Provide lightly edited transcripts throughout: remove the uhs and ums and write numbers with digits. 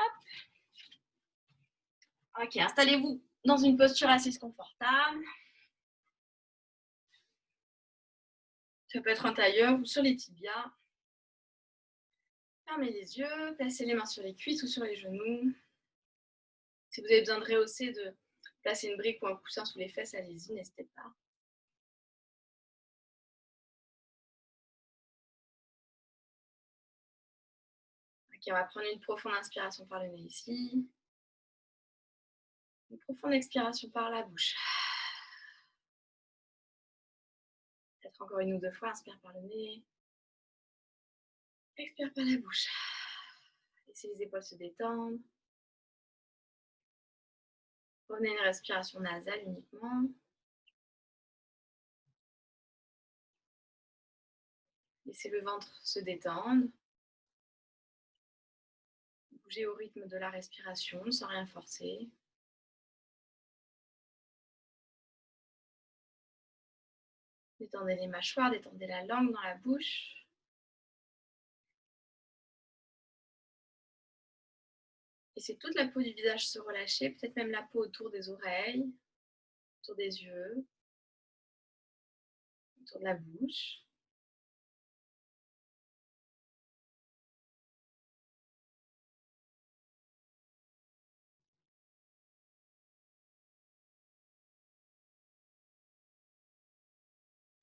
Hop. Ok, installez-vous dans une posture assise confortable. Ça peut être en tailleur ou sur les tibias. Fermez les yeux, placez les mains sur les cuisses ou sur les genoux. Si vous avez besoin de rehausser, de placer une brique ou un coussin sous les fesses, allez-y, n'hésitez pas. Ok, on va prendre une profonde inspiration par le nez ici. Une profonde expiration par la bouche. Peut-être encore une ou deux fois, inspire par le nez. Expire par la bouche. Laissez les épaules se détendre. Revenez à une respiration nasale uniquement. Laissez le ventre se détendre. Bougez au rythme de la respiration sans rien forcer. Détendez les mâchoires, détendez la langue dans la bouche. Laissez toute la peau du visage se relâcher, peut-être même la peau autour des oreilles, autour des yeux, autour de la bouche.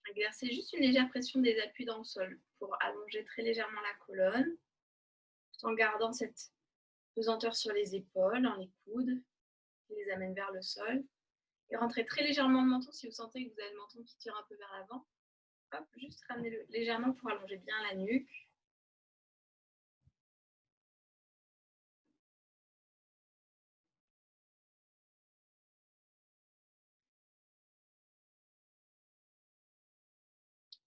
Exercez juste une légère pression des appuis dans le sol pour allonger très légèrement la colonne, tout en gardant cette pesanteur sur les épaules, dans les coudes, qui les amène vers le sol. Et rentrez très légèrement le menton si vous sentez que vous avez le menton qui tire un peu vers l'avant. Hop, juste ramenez-le légèrement pour allonger bien la nuque.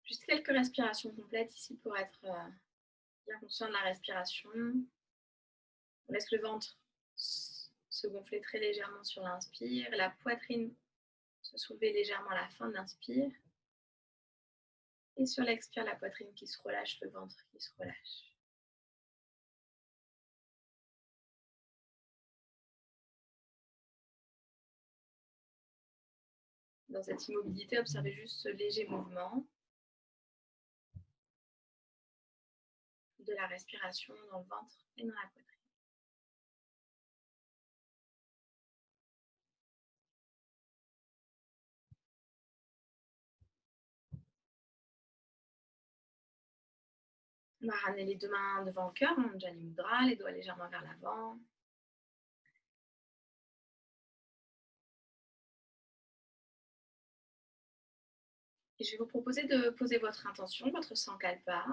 Juste quelques respirations complètes ici pour être bien conscient de la respiration. On laisse le ventre se gonfler très légèrement sur l'inspire, la poitrine se soulever légèrement à la fin de l'inspire. Et sur l'expire, la poitrine qui se relâche, le ventre qui se relâche. Dans cette immobilité, observez juste ce léger mouvement de la respiration dans le ventre et dans la poitrine. On va ramener les deux mains devant le cœur, Anjali Mudra, les doigts légèrement vers l'avant. Et je vais vous proposer de poser votre intention, votre sankalpa.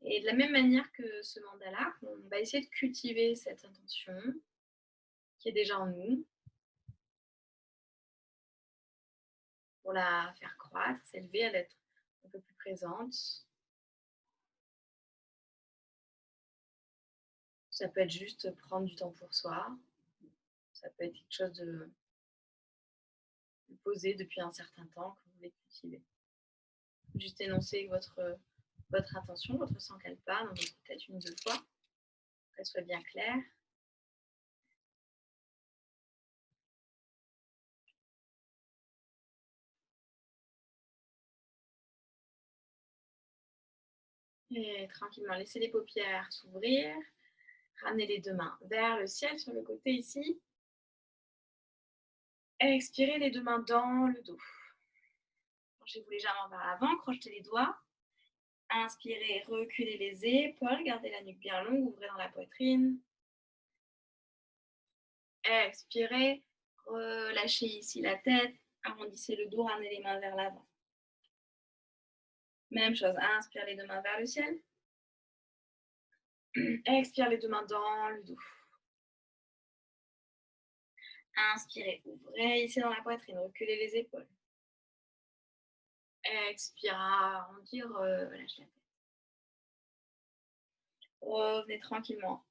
Et de la même manière que ce mandala, on va essayer de cultiver cette intention qui est déjà en nous pour la faire croître, s'élever, à être un peu plus présente. Ça peut être juste prendre du temps pour soi. Ça peut être quelque chose de posé depuis un certain temps que vous voulez cultiver. Juste énoncer votre intention, votre sankalpa dans votre tête une ou deux fois, pour qu'elle soit bien claire. Et tranquillement, laissez les paupières s'ouvrir. Ramenez les deux mains vers le ciel sur le côté ici. Expirez les deux mains dans le dos. Penchez-vous légèrement vers l'avant, crochetez les doigts. Inspirez, reculez les épaules, gardez la nuque bien longue, ouvrez dans la poitrine. Expirez, relâchez ici la tête, arrondissez le dos, ramenez les mains vers l'avant. Même chose, inspire les deux mains vers le ciel. Expire les deux mains dans le dos. Inspirez, ouvrez ici dans la poitrine, reculez les épaules. Expire, arrondir, relâchez la tête. Revenez tranquillement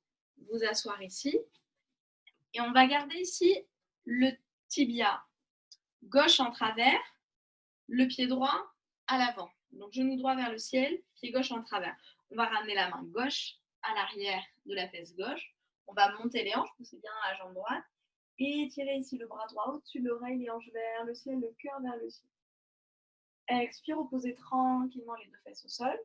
vous asseoir ici. Et on va garder ici le tibia gauche en travers, le pied droit à l'avant. Donc genou droit vers le ciel, pied gauche en travers. On va ramener la main gauche à l'arrière de la fesse gauche. On va monter les hanches, pousser bien la jambe droite. Et étirer ici le bras droit au-dessus de l'oreille, les hanches vers le ciel, le cœur vers le ciel. Expire, reposez tranquillement les deux fesses au sol.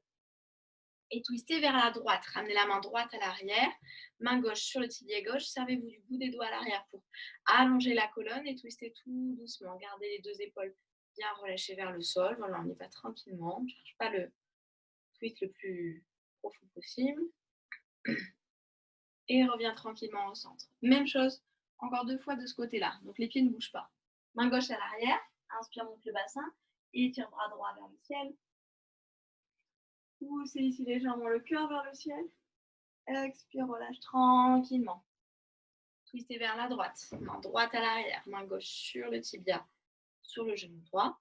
Et twistez vers la droite. Ramenez la main droite à l'arrière, main gauche sur le tibia gauche. Servez-vous du bout des doigts à l'arrière pour allonger la colonne et twistez tout doucement. Gardez les deux épaules bien relâchées vers le sol. Voilà, on y va tranquillement. On ne cherche pas le twist le plus profond possible. Et reviens tranquillement au centre. Même chose, encore 2 fois de ce côté-là. Donc les pieds ne bougent pas. Main gauche à l'arrière. Inspire, monte le bassin. Et étire bras droit vers le ciel. Poussez ici légèrement le cœur vers le ciel. Expire, relâche tranquillement. Twistez vers la droite. Main droite à l'arrière. Main gauche sur le tibia, sur le genou droit.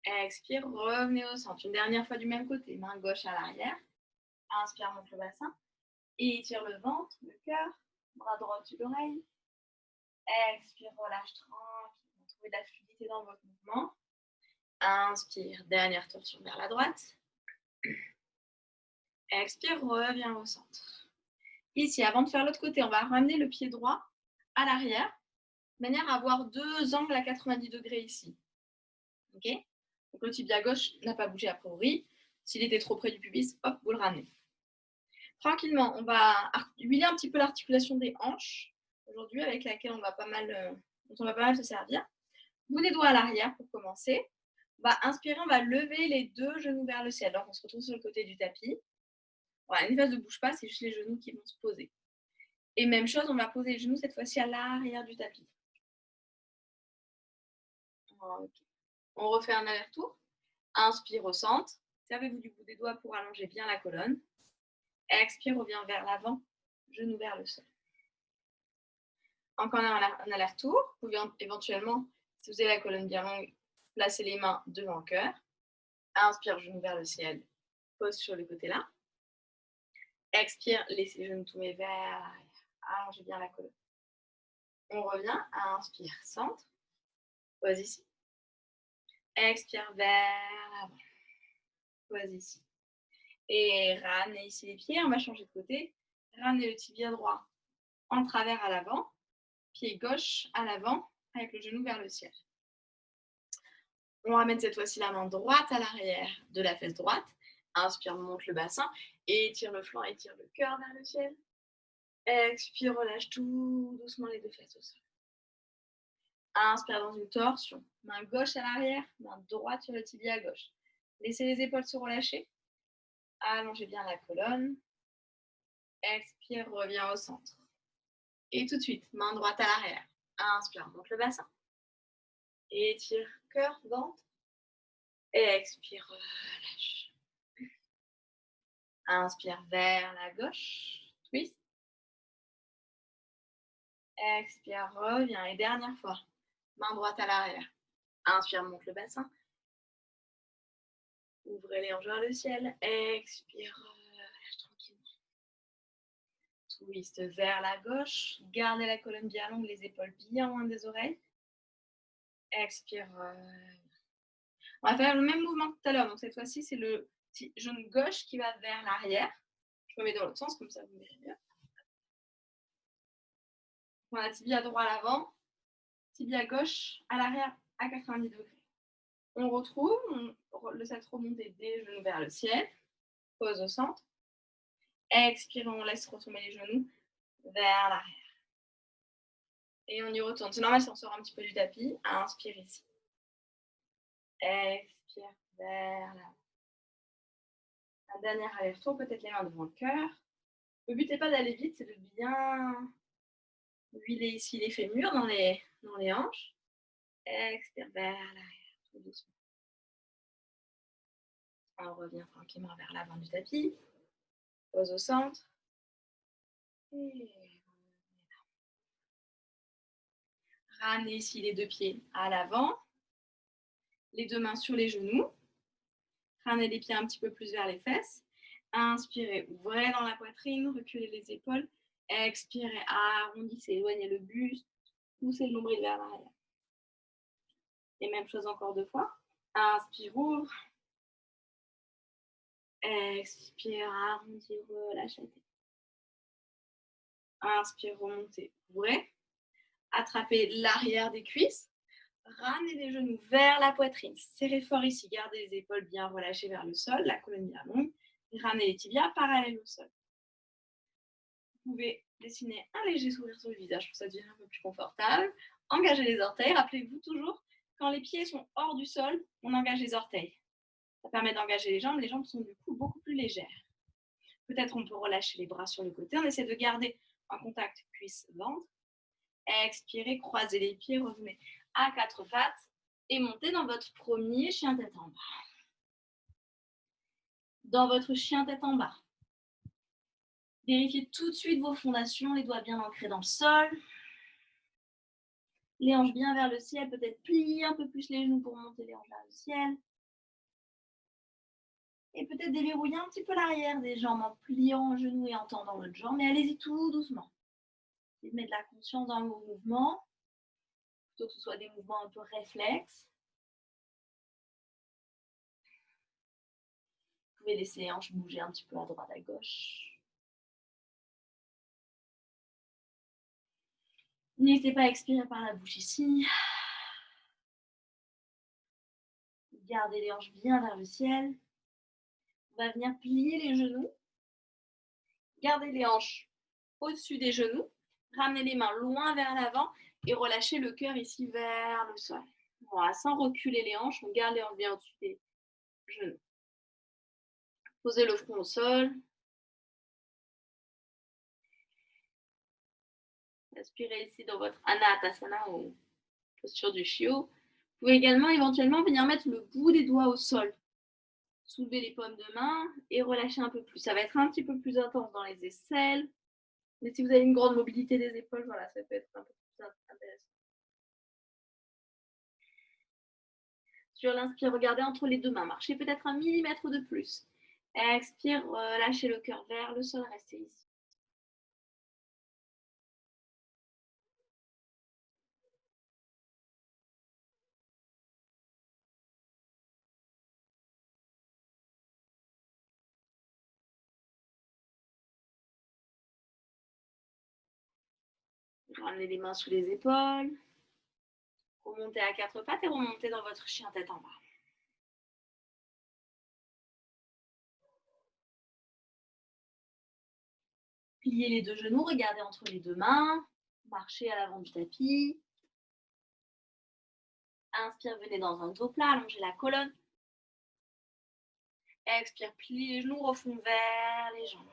Expire, revenez au centre. Une dernière fois du même côté. Main gauche à l'arrière. Inspire, monte le bassin. Et étire le ventre, le cœur. Bras droit sur l'oreille. Expire, relâche tranquillement. Trouvez de la fluidité dans votre mouvement. Inspire, dernière torsion vers la droite. Expire, reviens au centre. Ici, avant de faire l'autre côté, on va ramener le pied droit à l'arrière, de manière à avoir 2 angles à 90 degrés ici. Ok? Donc le tibia gauche n'a pas bougé a priori. S'il était trop près du pubis, hop, vous le ramenez. Tranquillement, on va huiler un petit peu l'articulation des hanches aujourd'hui, avec laquelle on va pas mal se servir. Bout des doigts à l'arrière pour commencer. On va inspirer, on va lever les 2 genoux vers le ciel. Donc on se retrouve sur le côté du tapis. Voilà, les fesses ne bougent pas, c'est juste les genoux qui vont se poser. Et même chose, on va poser les genoux cette fois-ci à l'arrière du tapis. Okay. On refait un aller-retour. Inspire au centre. Servez-vous du bout des doigts pour allonger bien la colonne. Expire, revient vers l'avant, genou vers le sol. Encore un aller-retour. Vous pouvez éventuellement, si vous avez la colonne bien longue, placer les mains devant le cœur. Inspire, genou vers le ciel. Pose sur le côté là. Expire, laissez les genoux tourner vers l'arrière. Allongez bien la colonne. On revient. Inspire, centre. Pose ici. Expire vers l'avant. Pose ici. Et ramenez ici les pieds. On va changer de côté. Ramenez le tibia droit en travers à l'avant. Pied gauche à l'avant avec le genou vers le ciel. On ramène cette fois-ci la main droite à l'arrière de la fesse droite. Inspire, monte le bassin. Étire le flanc, étire le cœur vers le ciel. Expire, relâche tout doucement les deux fesses au sol. Inspire dans une torsion. Main gauche à l'arrière, main droite sur le tibia gauche. Laissez les épaules se relâcher. Allongez bien la colonne. Expire, reviens au centre. Et tout de suite, main droite à l'arrière. Inspire, monte le bassin. Étire, cœur, ventre. Expire, relâche. Inspire vers la gauche. Twist. Expire, reviens. Et dernière fois, main droite à l'arrière. Inspire, monte le bassin. Ouvrez les hanches vers le ciel. Expire, relâche tranquillement. Twist vers la gauche. Gardez la colonne bien longue, les épaules bien loin des oreilles. Expire. On va faire le même mouvement que tout à l'heure. Donc cette fois-ci, c'est le genou gauche qui va vers l'arrière. Je me mets dans l'autre sens, comme ça vous verrez mieux. On a tibia droit à l'avant, tibia gauche à l'arrière à 90 degrés. On retrouve, on laisse remonter des genoux vers le ciel. Pose au centre. Expire, on laisse retomber les genoux vers l'arrière. Et on y retourne. C'est normal si on sort un petit peu du tapis. Inspire ici. Expire vers l'avant. Un dernier aller-retour, peut-être les mains devant le cœur. Le but n'est pas d'aller vite, c'est de bien huiler ici les fémurs dans les hanches. Expire vers l'arrière, tout doucement. On revient tranquillement vers l'avant du tapis. Pose au centre. Et ramenez ici les deux pieds à l'avant. Les deux mains sur les genoux. Ramenez les pieds un petit peu plus vers les fesses. Inspirez, ouvrez dans la poitrine, reculez les épaules. Expirez, arrondissez, éloignez le buste. Poussez le nombril vers l'arrière. Et même chose encore 2 fois. Inspire, ouvre. Expire, arrondir, relâche la tête. Inspire, remontez, ouvrez. Attrapez l'arrière des cuisses. Ramenez les genoux vers la poitrine. Serrez fort ici. Gardez les épaules bien relâchées vers le sol, la colonne bien longue. Et ramenez les tibias parallèles au sol. Vous pouvez dessiner un léger sourire sur le visage pour que ça devienne un peu plus confortable. Engagez les orteils. Rappelez-vous toujours, quand les pieds sont hors du sol, on engage les orteils. Ça permet d'engager les jambes. Les jambes sont du coup beaucoup plus légères. Peut-être on peut relâcher les bras sur le côté. On essaie de garder un contact cuisse-ventre. Expirez, croisez les pieds, revenez à quatre pattes et montez dans votre premier chien tête en bas. Dans votre chien tête en bas, vérifiez tout de suite vos fondations, les doigts bien ancrés dans le sol. Les hanches bien vers le ciel, peut-être plier un peu plus les genoux pour monter les hanches vers le ciel. Et peut-être déverrouiller un petit peu l'arrière des jambes en pliant le genou et en tendant l'autre jambe. Mais allez-y tout doucement. Essayez de mettre de la conscience dans vos mouvements, plutôt que ce soit des mouvements un peu réflexes. Vous pouvez laisser les hanches bouger un petit peu à droite, à gauche. N'hésitez pas à expirer par la bouche ici. Gardez les hanches bien vers le ciel. On va venir plier les genoux. Gardez les hanches au-dessus des genoux. Ramenez les mains loin vers l'avant et relâchez le cœur ici vers le sol. Voilà, sans reculer les hanches, on garde les hanches bien au-dessus des genoux. Posez le front au sol. Inspirez ici dans votre Anahatasana ou posture du chiot. Vous pouvez également éventuellement venir mettre le bout des doigts au sol. Soulevez les paumes de main et relâchez un peu plus. Ça va être un petit peu plus intense dans les aisselles. Mais si vous avez une grande mobilité des épaules, voilà, ça peut être un peu plus intéressant. Sur l'inspire, regardez entre les deux mains. Marchez peut-être 1 millimètre de plus. Expire, lâchez le cœur vers le sol, restez ici. Ramenez les mains sous les épaules. Remontez à quatre pattes et remontez dans votre chien tête en bas. Pliez les deux genoux, regardez entre les deux mains. Marchez à l'avant du tapis. Inspire, venez dans un dos plat, allongez la colonne. Expire, pliez les genoux, refond vers les jambes.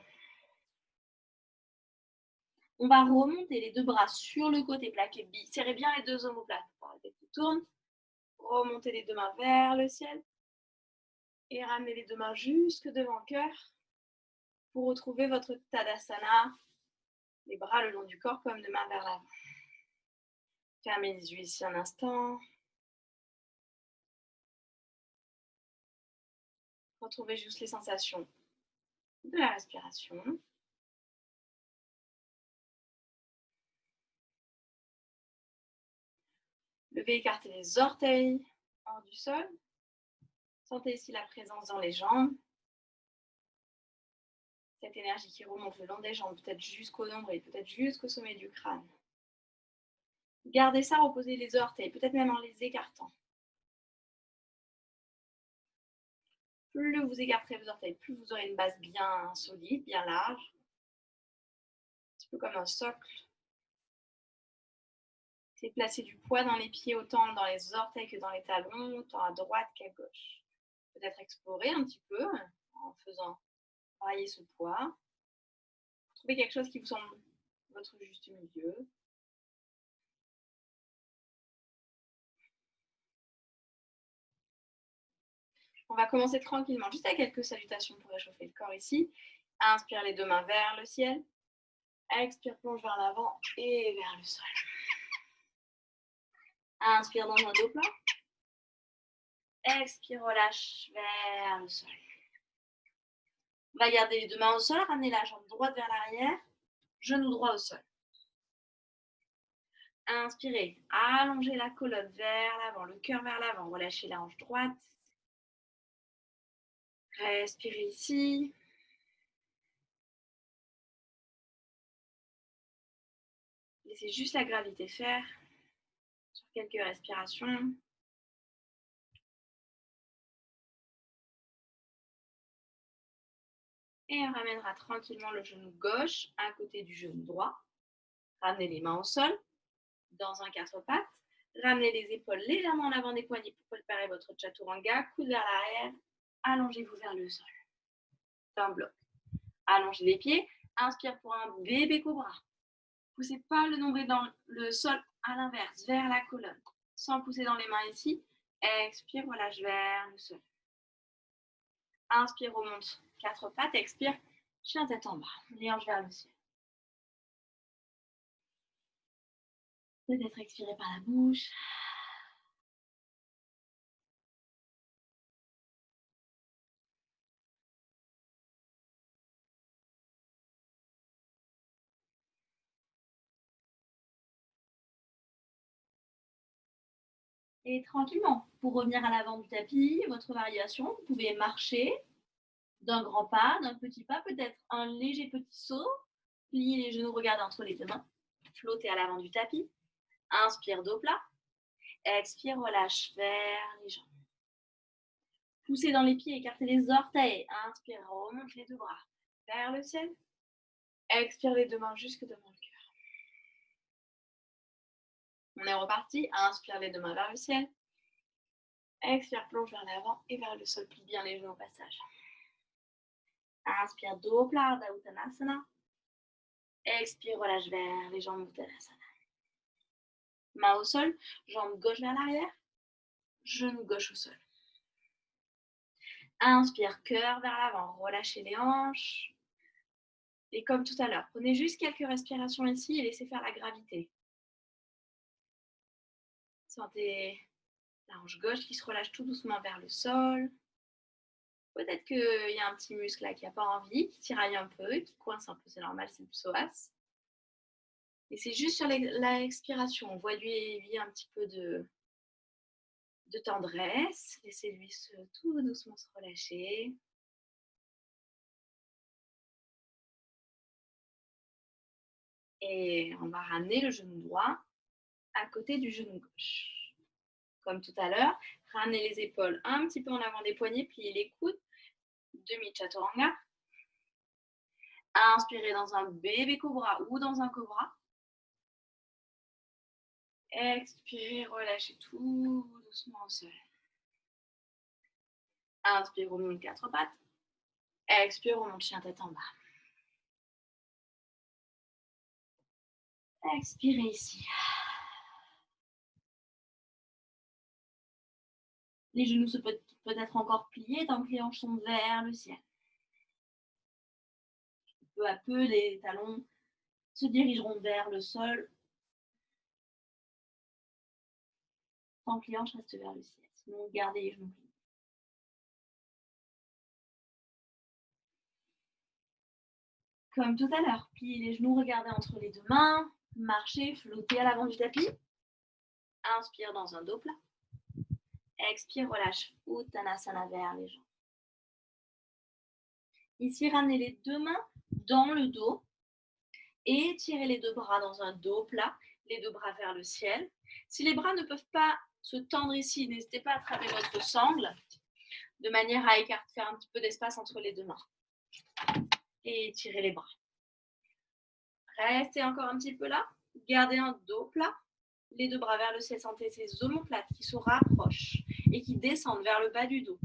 On va remonter les deux bras sur le côté, plaqué bi. Serrez bien les deux omoplates pour la tête qui tourne. Remontez les deux mains vers le ciel. Et ramenez les deux mains jusque devant le cœur pour retrouver votre Tadasana. Les bras le long du corps comme de main vers l'avant. Fermez les yeux ici un instant. Retrouvez juste les sensations de la respiration. Levez, écartez les orteils hors du sol. Sentez ici la présence dans les jambes. Cette énergie qui remonte le long des jambes, peut-être jusqu'au nombril, peut-être jusqu'au sommet du crâne. Gardez ça, reposez les orteils, peut-être même en les écartant. Plus vous écarterez vos orteils, plus vous aurez une base bien solide, bien large. Un petit peu comme un socle. C'est placer du poids dans les pieds, autant dans les orteils que dans les talons, autant à droite qu'à gauche. Peut-être explorer un petit peu en faisant varier ce poids. Trouvez quelque chose qui vous semble votre juste milieu. On va commencer tranquillement, juste avec quelques salutations pour réchauffer le corps ici. Inspire les deux mains vers le ciel. Expire, plonge vers l'avant et vers le sol. Inspire dans un dos plat. Expire, relâche vers le sol. On va garder les deux mains au sol, ramener la jambe droite vers l'arrière, genou droit au sol. Inspirez, allongez la colonne vers l'avant, le cœur vers l'avant, relâchez la hanche droite. Respirez ici. Laissez juste la gravité faire sur quelques respirations. Et on ramènera tranquillement le genou gauche à côté du genou droit. Ramenez les mains au sol, dans un quatre pattes. Ramenez les épaules légèrement en avant des poignets pour préparer votre chaturanga. Coude vers l'arrière. Allongez-vous vers le sol. D'un bloc. Allongez les pieds. Inspire pour un bébé cobra. Poussez pas le nombril dans le sol, à l'inverse, vers la colonne. Sans pousser dans les mains ici. Expire, relâche vers le sol. Inspire, remonte quatre pattes. Expire, chien tête en bas. Les hanches vers le ciel. Peut-être expirer par la bouche. Et tranquillement, pour revenir à l'avant du tapis, votre variation, vous pouvez marcher d'un grand pas, d'un petit pas, peut-être un léger petit saut. Pliez les genoux, regardez entre les deux mains. Flottez à l'avant du tapis. Inspire, dos plat. Expire, relâche vers les jambes. Poussez dans les pieds, écartez les orteils. Inspire, remonte les deux bras vers le ciel. Expire les deux mains jusque devant le cœur. On est reparti. Inspire les deux mains vers le ciel. Expire, plonge vers l'avant et vers le sol. Plie bien les genoux au passage. Inspire, dos plat, Ardha Uttanasana. Expire, relâche vers les jambes Uttanasana. Main au sol, jambe gauche vers l'arrière, genou gauche au sol. Inspire, cœur vers l'avant, relâchez les hanches. Et comme tout à l'heure, prenez juste quelques respirations ici et laissez faire la gravité. Sentez la hanche gauche qui se relâche tout doucement vers le sol. Peut-être qu'il y a un petit muscle là qui n'a pas envie, qui tiraille un peu, qui coince un peu, c'est normal, c'est le psoas. Et c'est juste sur l'expiration, on voit lui un petit peu de tendresse. Laissez-lui tout doucement se relâcher. Et on va ramener le genou droit à côté du genou gauche. Comme tout à l'heure, ramenez les épaules un petit peu en avant des poignets, pliez les coudes, demi-chaturanga. Inspirez dans un bébé cobra ou dans un cobra. Expirez, relâchez tout doucement au sol. Inspire, remonte quatre pattes. Expire, remonte chien tête en bas. Expirez ici. Les genoux se peuvent peut-être encore plier tant que les hanches sont vers le ciel. Peu à peu, les talons se dirigeront vers le sol tant que les hanches restent vers le ciel. Sinon, gardez les genoux pliés. Comme tout à l'heure, pliez les genoux, regardez entre les deux mains, marchez, flottez à l'avant du tapis. Inspire dans un dos plat. Expire, relâche Uttanasana vers les jambes. Ici, ramenez les deux mains dans le dos et tirez les deux bras dans un dos plat, les deux bras vers le ciel. Si les bras ne peuvent pas se tendre ici, n'hésitez pas à attraper votre sangle de manière à faire un petit peu d'espace entre les deux mains. Et tirez les bras. Restez encore un petit peu là. Gardez un dos plat. Les deux bras vers le ciel. Sentez ces omoplates qui se rapprochent et qui descendent vers le bas du dos.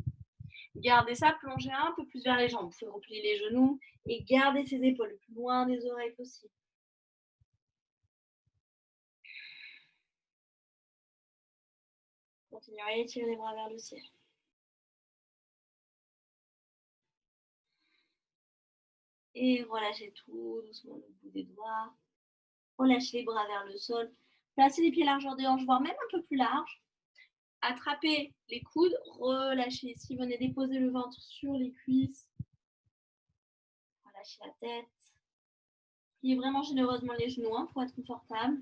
Gardez ça, plongez un peu plus vers les jambes. Vous pouvez replier les genoux et gardez ses épaules le plus loin des oreilles possible. Continuez à étirer les bras vers le ciel. Et relâchez tout doucement le bout des doigts. Relâchez les bras vers le sol. Placez les pieds largeur des hanches, voire même un peu plus large. Attrapez les coudes, relâchez ici. Venez déposer le ventre sur les cuisses. Relâchez la tête. Pliez vraiment généreusement les genoux pour être confortable.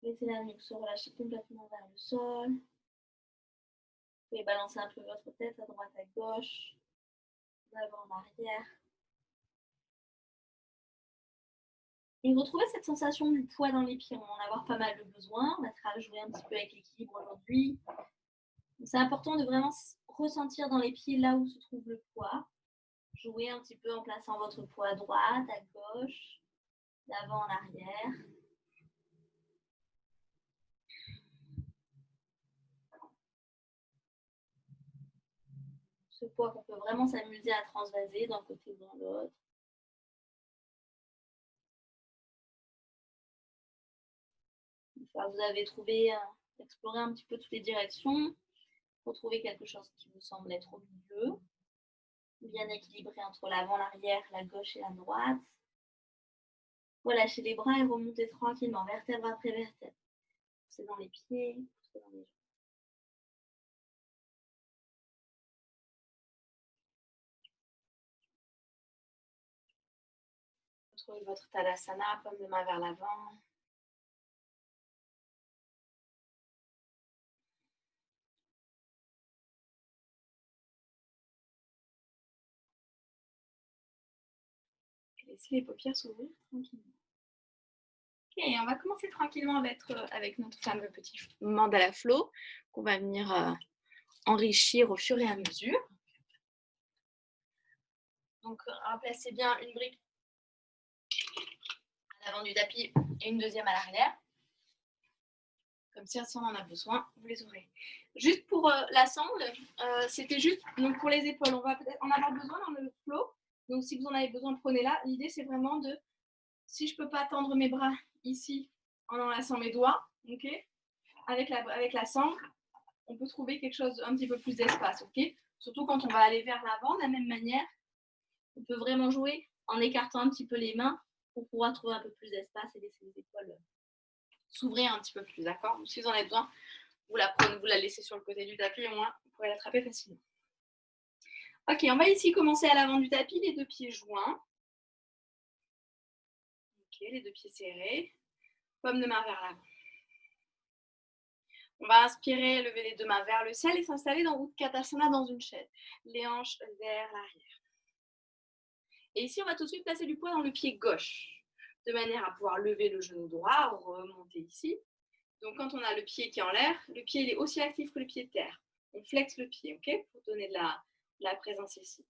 Laissez la nuque se relâcher complètement vers le sol. pouvez balancer un peu votre tête à droite, à gauche, d'avant en arrière. Et retrouvez cette sensation du poids dans les pieds. On va en avoir pas mal de besoin. On va jouer un petit peu avec l'équilibre aujourd'hui. C'est important de vraiment ressentir dans les pieds là où se trouve le poids. Jouez un petit peu en plaçant votre poids à droite, à gauche, d'avant en arrière. Ce poids qu'on peut vraiment s'amuser à transvaser d'un côté ou dans l'autre. Une fois que vous avez trouvé, exploré un petit peu toutes les directions, retrouvez quelque chose qui vous semble être au milieu, bien équilibré entre l'avant, l'arrière, la gauche et la droite. Relâchez les bras et remontez tranquillement, vertèbre après vertèbre. Poussez dans les pieds, poussez dans les jambes. Retrouvez votre Tadasana, paume de main vers l'avant. Laissez les paupières s'ouvrir tranquillement. Ok, on va commencer tranquillement avec notre fameux petit mandala flow qu'on va venir enrichir au fur et à mesure. Donc, remplacez bien une brique à l'avant du tapis et une deuxième à l'arrière. Comme ça, si on en a besoin, vous les aurez. Juste pour la sangle, c'était juste donc pour les épaules. On va peut-être en avoir besoin dans le flow. Donc, si vous en avez besoin, prenez-la. L'idée, c'est vraiment de, si je ne peux pas tendre mes bras ici en enlaçant mes doigts, ok, avec la sangle, on peut trouver quelque chose un petit peu plus d'espace, ok. Surtout quand on va aller vers l'avant, de la même manière, on peut vraiment jouer en écartant un petit peu les mains pour pouvoir trouver un peu plus d'espace et laisser les épaules s'ouvrir un petit peu plus, d'accord. Si vous en avez besoin, vous la prenez, vous la laissez sur le côté du tapis, au moins vous pourrez l'attraper facilement. Ok, on va ici commencer à l'avant du tapis, les deux pieds joints. Ok, les deux pieds serrés, paume de main vers l'avant. On va inspirer, lever les deux mains vers le ciel et s'installer dans Utkatasana dans une chaise. Les hanches vers l'arrière. Et ici, on va tout de suite placer du poids dans le pied gauche, de manière à pouvoir lever le genou droit, remonter ici. Donc, quand on a le pied qui est en l'air, le pied il est aussi actif que le pied de terre. On flexe le pied, ok, pour donner de la présence ici.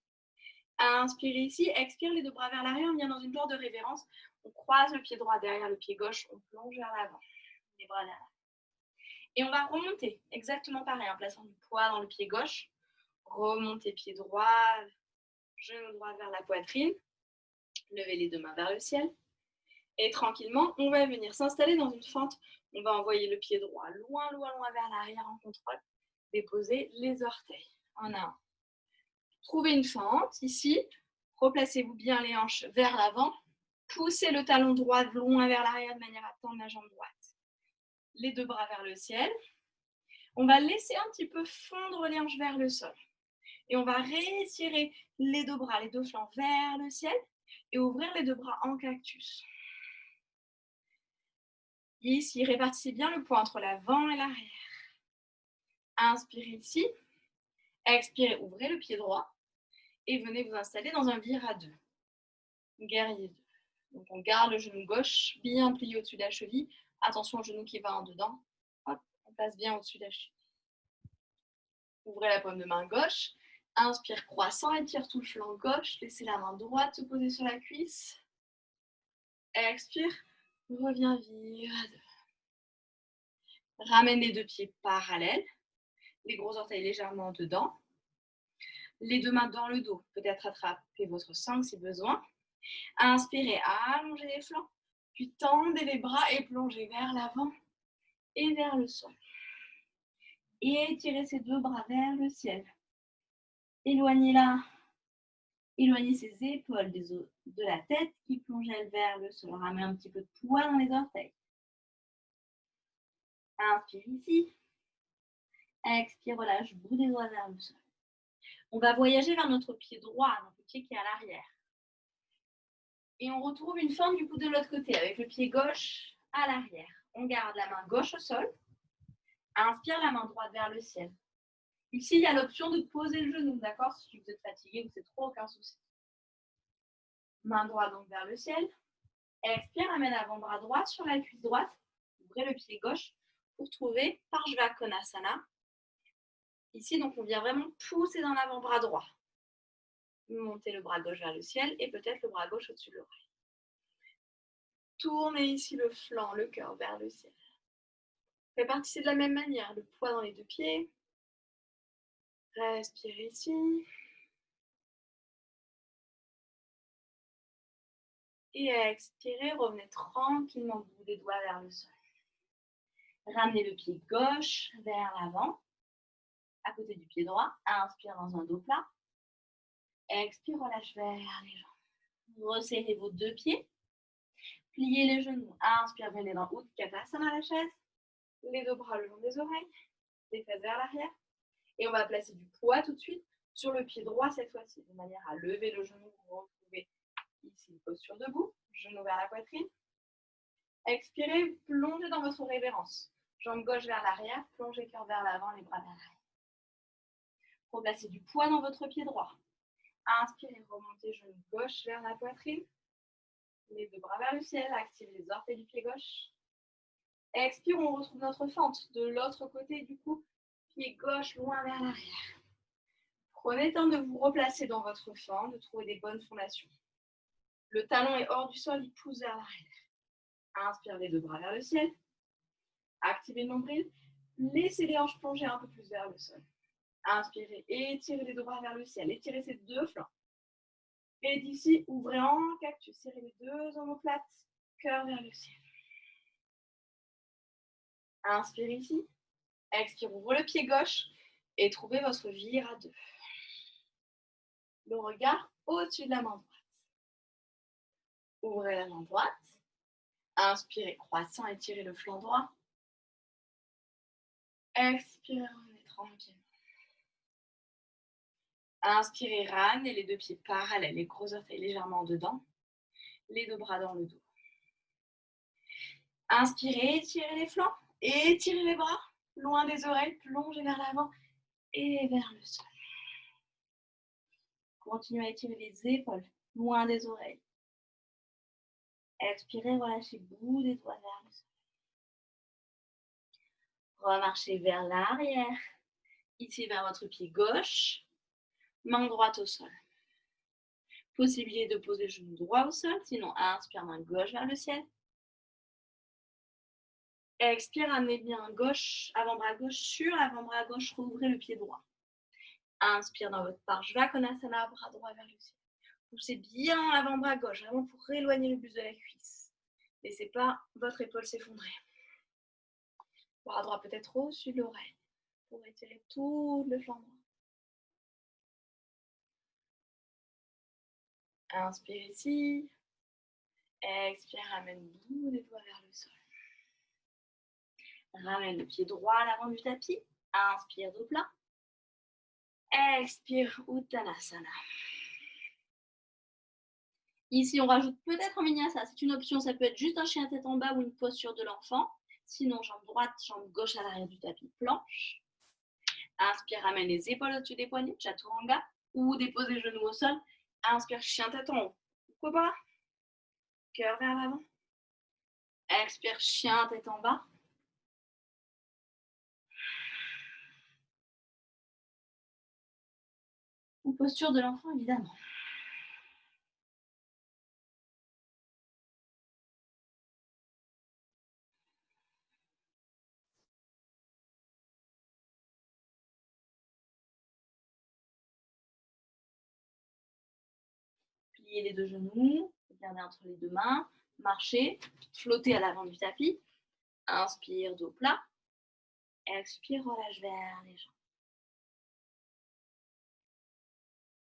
Inspirez ici, expire les deux bras vers l'arrière, on vient dans une sorte de révérence. On croise le pied droit derrière le pied gauche, on plonge vers l'avant, les bras derrière. Et on va remonter, exactement pareil, en plaçant du poids dans le pied gauche. Remonter pied droit, genou droit vers la poitrine. Levez les deux mains vers le ciel. Et tranquillement, on va venir s'installer dans une fente. On va envoyer le pied droit loin, loin, loin vers l'arrière en contrôle. Déposez les orteils en un. Trouvez une fente ici. Replacez-vous bien les hanches vers l'avant. Poussez le talon droit loin vers l'arrière de manière à tendre la jambe droite. Les deux bras vers le ciel. On va laisser un petit peu fondre les hanches vers le sol. Et on va réétirer les deux bras, les deux flancs vers le ciel et ouvrir les deux bras en cactus. Ici, répartissez bien le poids entre l'avant et l'arrière. Inspirez ici. Expirez, ouvrez le pied droit et venez vous installer dans un vire à deux. Guerrier 2. Donc on garde le genou gauche bien plié au-dessus de la cheville. Attention au genou qui va en dedans. Hop, on place bien au-dessus de la cheville. Ouvrez la paume de main gauche. Inspire croissant, étire tout le flanc gauche. Laissez la main droite se poser sur la cuisse. Expire, reviens vire à deux. Ramène les deux pieds parallèles. Les gros orteils légèrement dedans. Les deux mains dans le dos. Peut-être attraper votre sangle si besoin. Inspirez, allongez les flancs. Puis tendez les bras et plongez vers l'avant et vers le sol. Et étirez ces deux bras vers le ciel. Éloignez-la. Éloignez ses épaules de la tête qui plonge vers le sol. Ramenez un petit peu de poids dans les orteils. Inspire ici. Expire, relâche, bout des doigts vers le sol. On va voyager vers notre pied droit, notre pied qui est à l'arrière. Et on retrouve une forme du coup de l'autre côté, avec le pied gauche à l'arrière. On garde la main gauche au sol. Inspire, la main droite vers le ciel. Ici, il y a l'option de poser le genou, d'accord? Si vous êtes fatigué ou c'est trop, aucun souci. Main droite donc vers le ciel. Expire, amène avant-bras droit sur la cuisse droite. Ouvrez le pied gauche pour trouver Parshvakonasana. Ici, donc, on vient vraiment pousser dans l'avant-bras droit. Montez le bras gauche vers le ciel et peut-être le bras gauche au-dessus de l'oreille. Tournez ici le flanc, le cœur vers le ciel. Répartissez de la même manière le poids dans les deux pieds. Respirez ici. Et expirez, revenez tranquillement au bout des doigts vers le sol. Ramenez le pied gauche vers l'avant, à côté du pied droit. Inspire dans un dos plat. Expire, relâche vers les jambes. Resserrez vos deux pieds. Pliez les genoux. Inspire, venez dans Utkatasana, la chaise. Les deux bras le long des oreilles. Les fesses vers l'arrière. Et on va placer du poids tout de suite sur le pied droit cette fois-ci, de manière à lever le genou. Vous retrouvez ici une posture debout. Genou vers la poitrine. Expirez, plongez dans votre révérence. Jambe gauche vers l'arrière, plongez cœur vers l'avant, les bras vers l'arrière. Replacez du poids dans votre pied droit. Inspirez, remontez genou gauche vers la poitrine. Les deux bras vers le ciel, activez les orteils du pied gauche. Expire, on retrouve notre fente. De l'autre côté, du coup, pied gauche loin vers l'arrière. Prenez le temps de vous replacer dans votre fente, de trouver des bonnes fondations. Le talon est hors du sol, il pousse vers l'arrière. Inspire les deux bras vers le ciel. Activez le nombril. Laissez les hanches plonger un peu plus vers le sol. Inspirez, étirez les deux bras vers le ciel. Étirez ces deux flancs. Et d'ici, ouvrez en cactus. Serrez les deux omoplates. Cœur vers le ciel. Inspirez ici. Expire, ouvre le pied gauche. Et trouvez votre vira-deux. Le regard au-dessus de la main droite. Ouvrez la main droite. Inspirez, croissant, étirez le flanc droit. Expirez, revenez tranquillement. Inspirez, ramenez les deux pieds parallèles, les gros orteils légèrement dedans. Les deux bras dans le dos. Inspirez, étirez les flancs. Étirez les bras, loin des oreilles, plongez vers l'avant et vers le sol. Continuez à étirer les épaules, loin des oreilles. Expirez, relâchez le bout des doigts vers le sol. Remarchez vers l'arrière. Ici vers votre pied gauche. Main droite au sol. Possibilité de poser le genou droit au sol, sinon inspire, main gauche vers le ciel. Expire, amenez bien gauche, avant-bras gauche sur avant-bras gauche, rouvrez le pied droit. Inspire dans votre Parshvakonasana, bras droit vers le ciel. Poussez bien l'avant-bras gauche, vraiment pour éloigner le buste de la cuisse. Laissez pas votre épaule s'effondrer. Bras droit peut-être au-dessus de l'oreille pour étirer tout le flanc droit. Inspire ici. Expire, ramène le bout des doigts vers le sol. Ramène le pied droit à l'avant du tapis. Inspire, dos plat. Expire, Uttanasana. Ici, on rajoute peut-être un vinyasa. C'est une option. Ça peut être juste un chien tête en bas ou une posture de l'enfant. Sinon, jambe droite, jambe gauche à l'arrière du tapis, planche. Inspire, ramène les épaules au-dessus des poignets, chaturanga. Ou déposez les genoux au sol. Inspire, chien tête en haut. Pourquoi pas? Cœur vers l'avant. Expire, chien tête en bas. Ou posture de l'enfant, évidemment. Pliez les deux genoux, regardez entre les deux mains, marchez, flottez à l'avant du tapis. Inspire, dos plat. Expire, relâche vers les jambes.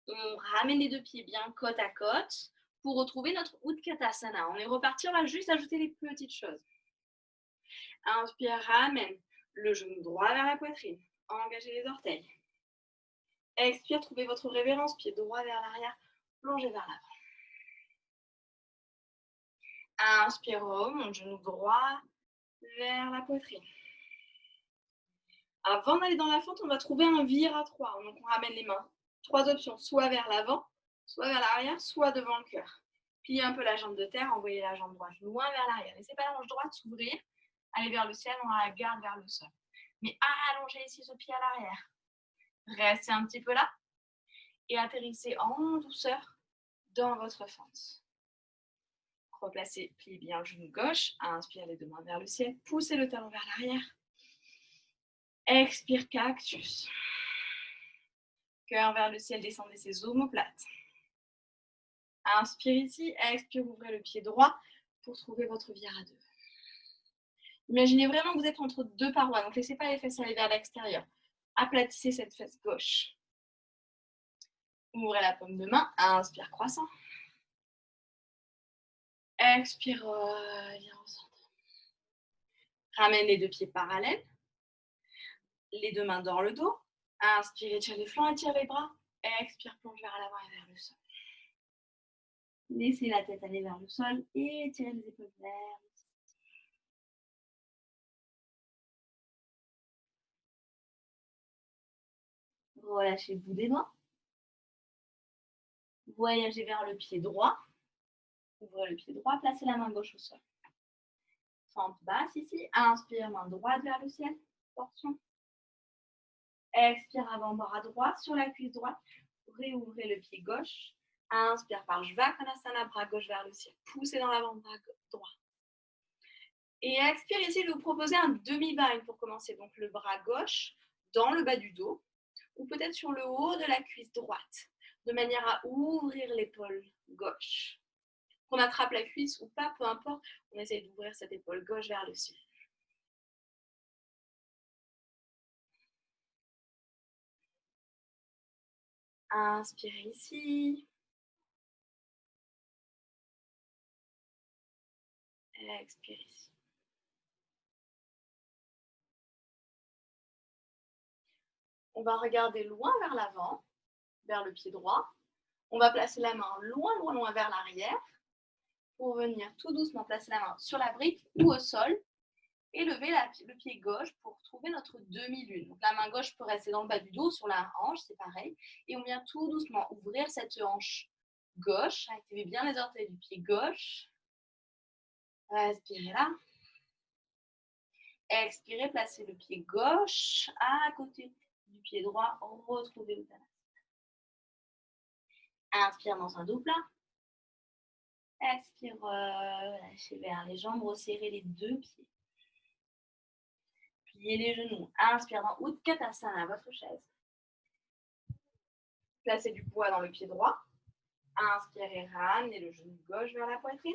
On ramène les deux pieds bien côte à côte pour retrouver notre Utkatasana. On est reparti, on va juste ajouter les petites choses. Inspire, ramène le genou droit vers la poitrine. Engagez les orteils. Expire, trouvez votre révérence, pied droit vers l'arrière, plongez vers l'avant. Inspire, remonte genou droit vers la poitrine. Avant d'aller dans la fente, on va trouver un vire-à-3. Donc, on ramène les mains. 3 options, soit vers l'avant, soit vers l'arrière, soit devant le cœur. Pliez un peu la jambe de terre, envoyez la jambe droite loin vers l'arrière. Laissez pas la hanche droite s'ouvrir, allez vers le ciel, on la garde vers le sol. Mais allongez ici ce pied à l'arrière. Restez un petit peu là et atterrissez en douceur dans votre fente. Replacez, pliez bien le genou gauche, inspire les 2 mains vers le ciel, poussez le talon vers l'arrière. Expire, cactus. Cœur vers le ciel, descendez ses omoplates. Inspire ici, expire, ouvrez le pied droit pour trouver votre vire-à-2. Imaginez vraiment que vous êtes entre 2 parois, donc laissez pas les fesses aller vers l'extérieur. Aplatissez cette fesse gauche. Ouvrez la paume de main, inspire, croissant. Expire, viens au centre. Ramène les 2 pieds parallèles. Les 2 mains dans le dos. Inspire, étire les flancs, étire les bras. Expire, plonge vers l'avant et vers le sol. Laissez la tête aller vers le sol et étirez les épaules vers le sol. Relâchez le bout des doigts. Voyagez vers le pied droit. Ouvrez le pied droit, placez la main gauche au sol. Fente basse ici. Inspire, main droite vers le ciel. Torsion. Expire, avant-bras droit sur la cuisse droite. Réouvrez le pied gauche. Inspire par Jvakonasana, bras gauche vers le ciel. Poussez dans l'avant-bras droit. Et expire, essayez de vous proposer un demi-bind pour commencer. Donc le bras gauche dans le bas du dos ou peut-être sur le haut de la cuisse droite, de manière à ouvrir l'épaule gauche. Qu'on attrape la cuisse ou pas, peu importe, on essaye d'ouvrir cette épaule gauche vers le ciel. Inspirez ici. Expirez ici. On va regarder loin vers l'avant, vers le pied droit. On va placer la main loin, loin, loin vers l'arrière pour venir tout doucement placer la main sur la brique ou au sol et lever le pied gauche pour trouver notre demi-lune. Donc la main gauche peut rester dans le bas du dos, sur la hanche, c'est pareil. Et on vient tout doucement ouvrir cette hanche gauche. Activez bien les orteils du pied gauche. Respirez là. Expirez, placez le pied gauche à côté du pied droit. Retrouvez Uttanasana. Inspire dans un dos plat. Expire, lâchez vers les jambes, resserrez les 2 pieds. Pliez les genoux. Inspire dans Utkatasana, votre chaise. Placez du poids dans le pied droit. Inspirez, ramenez le genou gauche vers la poitrine.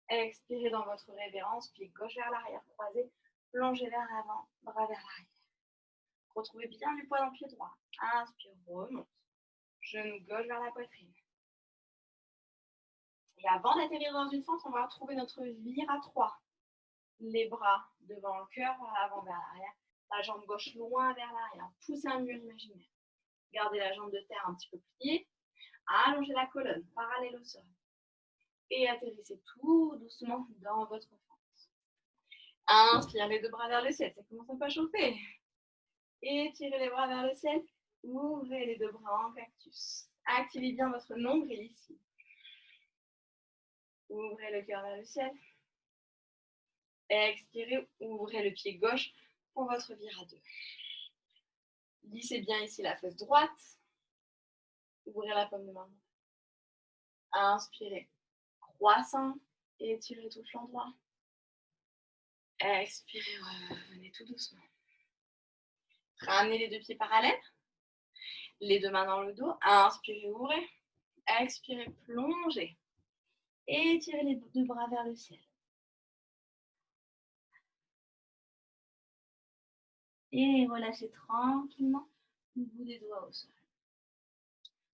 Expirez dans votre révérence, pied gauche vers l'arrière, croisé, plongez vers l'avant, bras vers l'arrière. Retrouvez bien du poids dans le pied droit. Inspire, remonte. Genou gauche vers la poitrine. Et avant d'atterrir dans une fente, on va retrouver notre vire-à-3. Les bras devant le cœur, vers l'avant, vers l'arrière. La jambe gauche loin vers l'arrière. Poussez un mur imaginaire. Gardez la jambe de terre un petit peu pliée. Allongez la colonne, parallèle au sol. Et atterrissez tout doucement dans votre fente. Inspire les 2 bras vers le ciel, ça commence un peu à chauffer. Étirez les bras vers le ciel. Ouvrez les 2 bras en cactus. Activez bien votre nombril ici. Ouvrez le cœur vers le ciel. Expirez, ouvrez le pied gauche pour votre vire-à-2. Lissez bien ici la fesse droite. Ouvrez la paume de main. Inspirez, croissant. Étirez tout le flanc droit. Expirez, revenez tout doucement. Ramenez les 2 pieds parallèles. Les 2 mains dans le dos. Inspirez, ouvrez. Expirez, plongez. Étirez les 2 bras vers le ciel. Et relâchez tranquillement le bout des doigts au sol.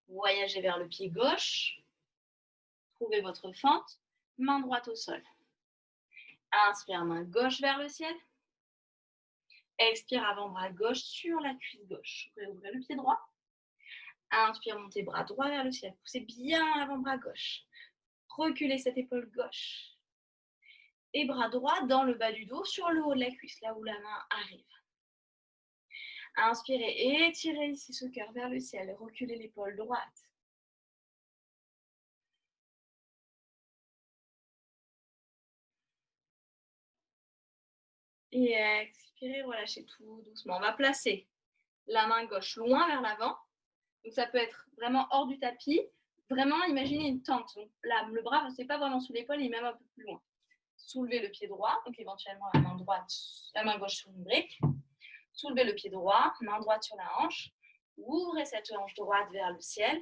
Voyagez vers le pied gauche. Trouvez votre fente. Main droite au sol. Inspire, main gauche vers le ciel. Expire, avant-bras gauche sur la cuisse gauche. Ouvrez le pied droit. Inspire, montez bras droit vers le ciel. Poussez bien l'avant-bras gauche. Reculez cette épaule gauche. Et bras droit dans le bas du dos, sur le haut de la cuisse, là où la main arrive. Inspirez, étirez ici ce cœur vers le ciel. Reculez l'épaule droite. Et expirez, relâchez tout doucement. On va placer la main gauche loin vers l'avant. Donc ça peut être vraiment hors du tapis. Vraiment, imaginez une tente. Donc là, le bras, c'est pas vraiment sous l'épaule, il est même un peu plus loin. Soulevez le pied droit, donc éventuellement la main droite, la main gauche sur une brique. Soulevez le pied droit, main droite sur la hanche. Ouvrez cette hanche droite vers le ciel.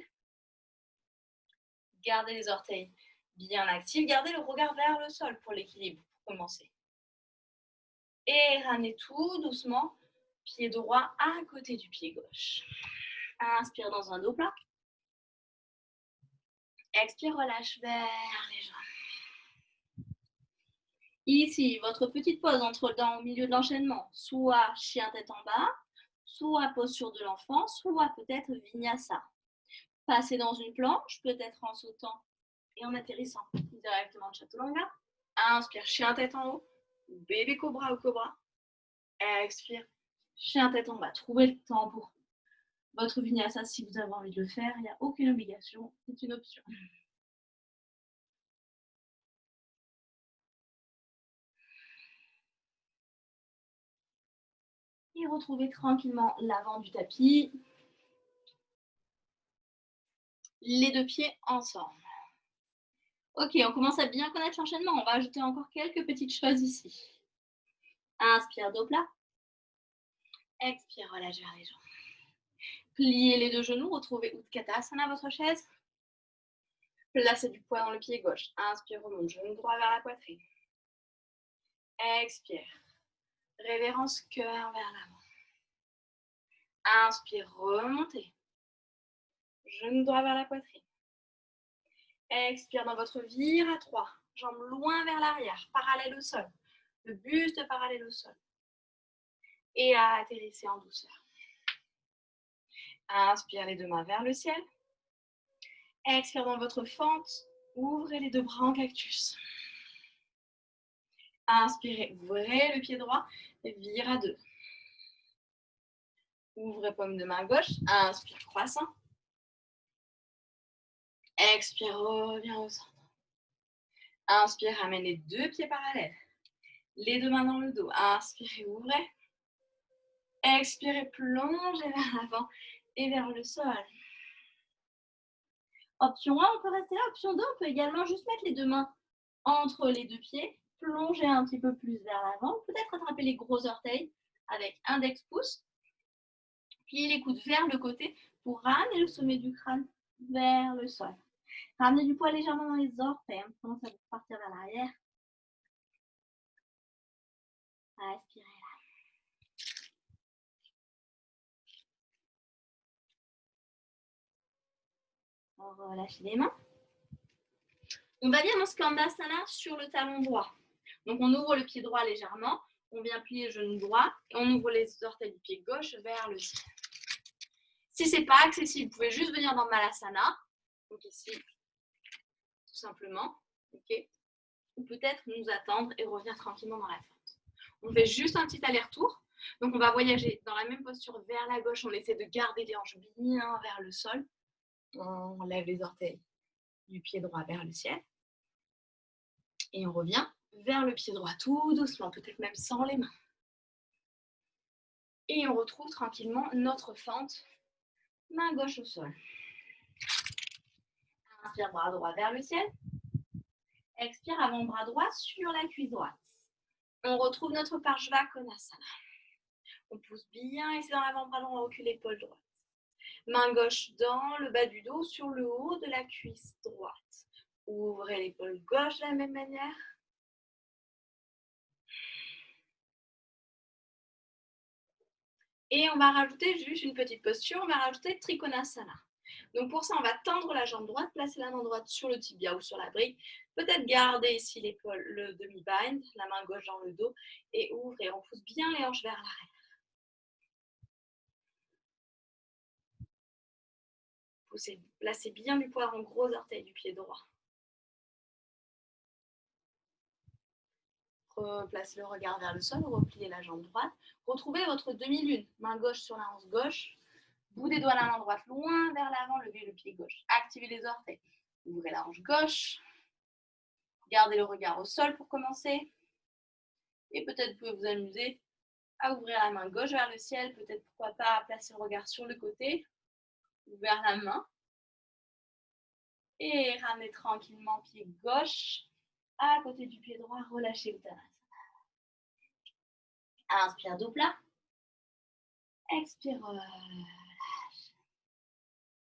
Gardez les orteils bien actifs. Gardez le regard vers le sol pour l'équilibre, pour commencer. Et ramenez tout doucement, pied droit à côté du pied gauche. Inspire dans un dos plat. Expire, relâche vers les jambes. Ici, votre petite pause au milieu de l'enchaînement, soit chien tête en bas, soit posture de l'enfant, soit peut-être vinyasa. Passez dans une planche, peut-être en sautant et en atterrissant directement de chaturanga. Inspire, chien tête en haut, bébé cobra ou cobra. Expire, chien tête en bas. Trouvez le temps pour votre vinyasa si vous avez envie de le faire. Il n'y a aucune obligation, c'est une option. Et retrouvez tranquillement l'avant du tapis. Les deux pieds ensemble. Ok, on commence à bien connaître l'enchaînement. On va ajouter encore quelques petites choses ici. Inspire, dos plat. Expire, relâche vers les jambes. Pliez les deux genoux, retrouvez Utkatasana, votre chaise. Placez du poids dans le pied gauche. Inspire, remonte, genou droit vers la poitrine. Expire. Révérence cœur vers l'avant. Inspire, remontez. Genou droit vers la poitrine. Expire dans votre vire à 3. Jambes loin vers l'arrière, parallèle au sol. Le buste parallèle au sol. Et atterrissez en douceur. Inspire les deux mains vers le ciel. Expire dans votre fente. Ouvrez les deux bras en cactus. Inspirez, ouvrez le pied droit. Vire à 2. Ouvrez paume de main gauche. Inspire, croissant. Expire, reviens au centre. Inspire, ramène les deux pieds parallèles. Les deux mains dans le dos. Inspirez, ouvrez. Expirez, plongez vers l'avant et vers le sol. Option 1, on peut rester là. Option 2, on peut également juste mettre les deux mains entre les deux pieds, plonger un petit peu plus vers l'avant, peut-être attraper les gros orteils avec index pouce, plier les coudes vers le côté pour ramener le sommet du crâne vers le sol. Ramenez du poids légèrement dans les orteils, commence à partir vers l'arrière. Respirez là. Relâchez les mains. On va bien dans Skandasana sur le talon droit. Donc on ouvre le pied droit légèrement, on vient plier le genou droit et on ouvre les orteils du pied gauche vers le ciel. Si ce n'est pas accessible, vous pouvez juste venir dans Malasana, donc ici, tout simplement, okay. Ou peut-être nous attendre et revenir tranquillement dans la fente. On fait juste un petit aller-retour, donc on va voyager dans la même posture vers la gauche, on essaie de garder les hanches bien vers le sol, on lève les orteils du pied droit vers le ciel, et on revient vers le pied droit tout doucement, peut-être même sans les mains. Et on retrouve tranquillement notre fente, main gauche au sol. Inspire, bras droit vers le ciel. Expire, avant-bras droit sur la cuisse droite. On retrouve notre Parshva Konasana. On pousse bien et c'est dans l'avant-bras droit, on recule l'épaule droite. Main gauche dans le bas du dos, sur le haut de la cuisse droite. Ouvrez l'épaule gauche de la même manière. Et on va rajouter juste une petite posture, on va rajouter Trikonasana. Donc pour ça, on va tendre la jambe droite, placer la main droite sur le tibia ou sur la brique. Peut-être garder ici l'épaule, le demi-bind, la main gauche dans le dos et ouvrir. On pousse bien les hanches vers l'arrière. Placez bien du poids en gros orteil du pied droit. Replacez le regard vers le sol, repliez la jambe droite. Retrouvez votre demi-lune, main gauche sur la hanche gauche. Bout des doigts de la main droite loin vers l'avant, levez le pied gauche. Activez les orteils. Ouvrez la hanche gauche. Gardez le regard au sol pour commencer. Et peut-être vous pouvez vous amuser à ouvrir la main gauche vers le ciel. Peut-être pourquoi pas placer le regard sur le côté ou vers la main. Et ramenez tranquillement pied gauche à côté du pied droit. Relâchez Uttanasana. Inspire, dos plat. Expire, relâche.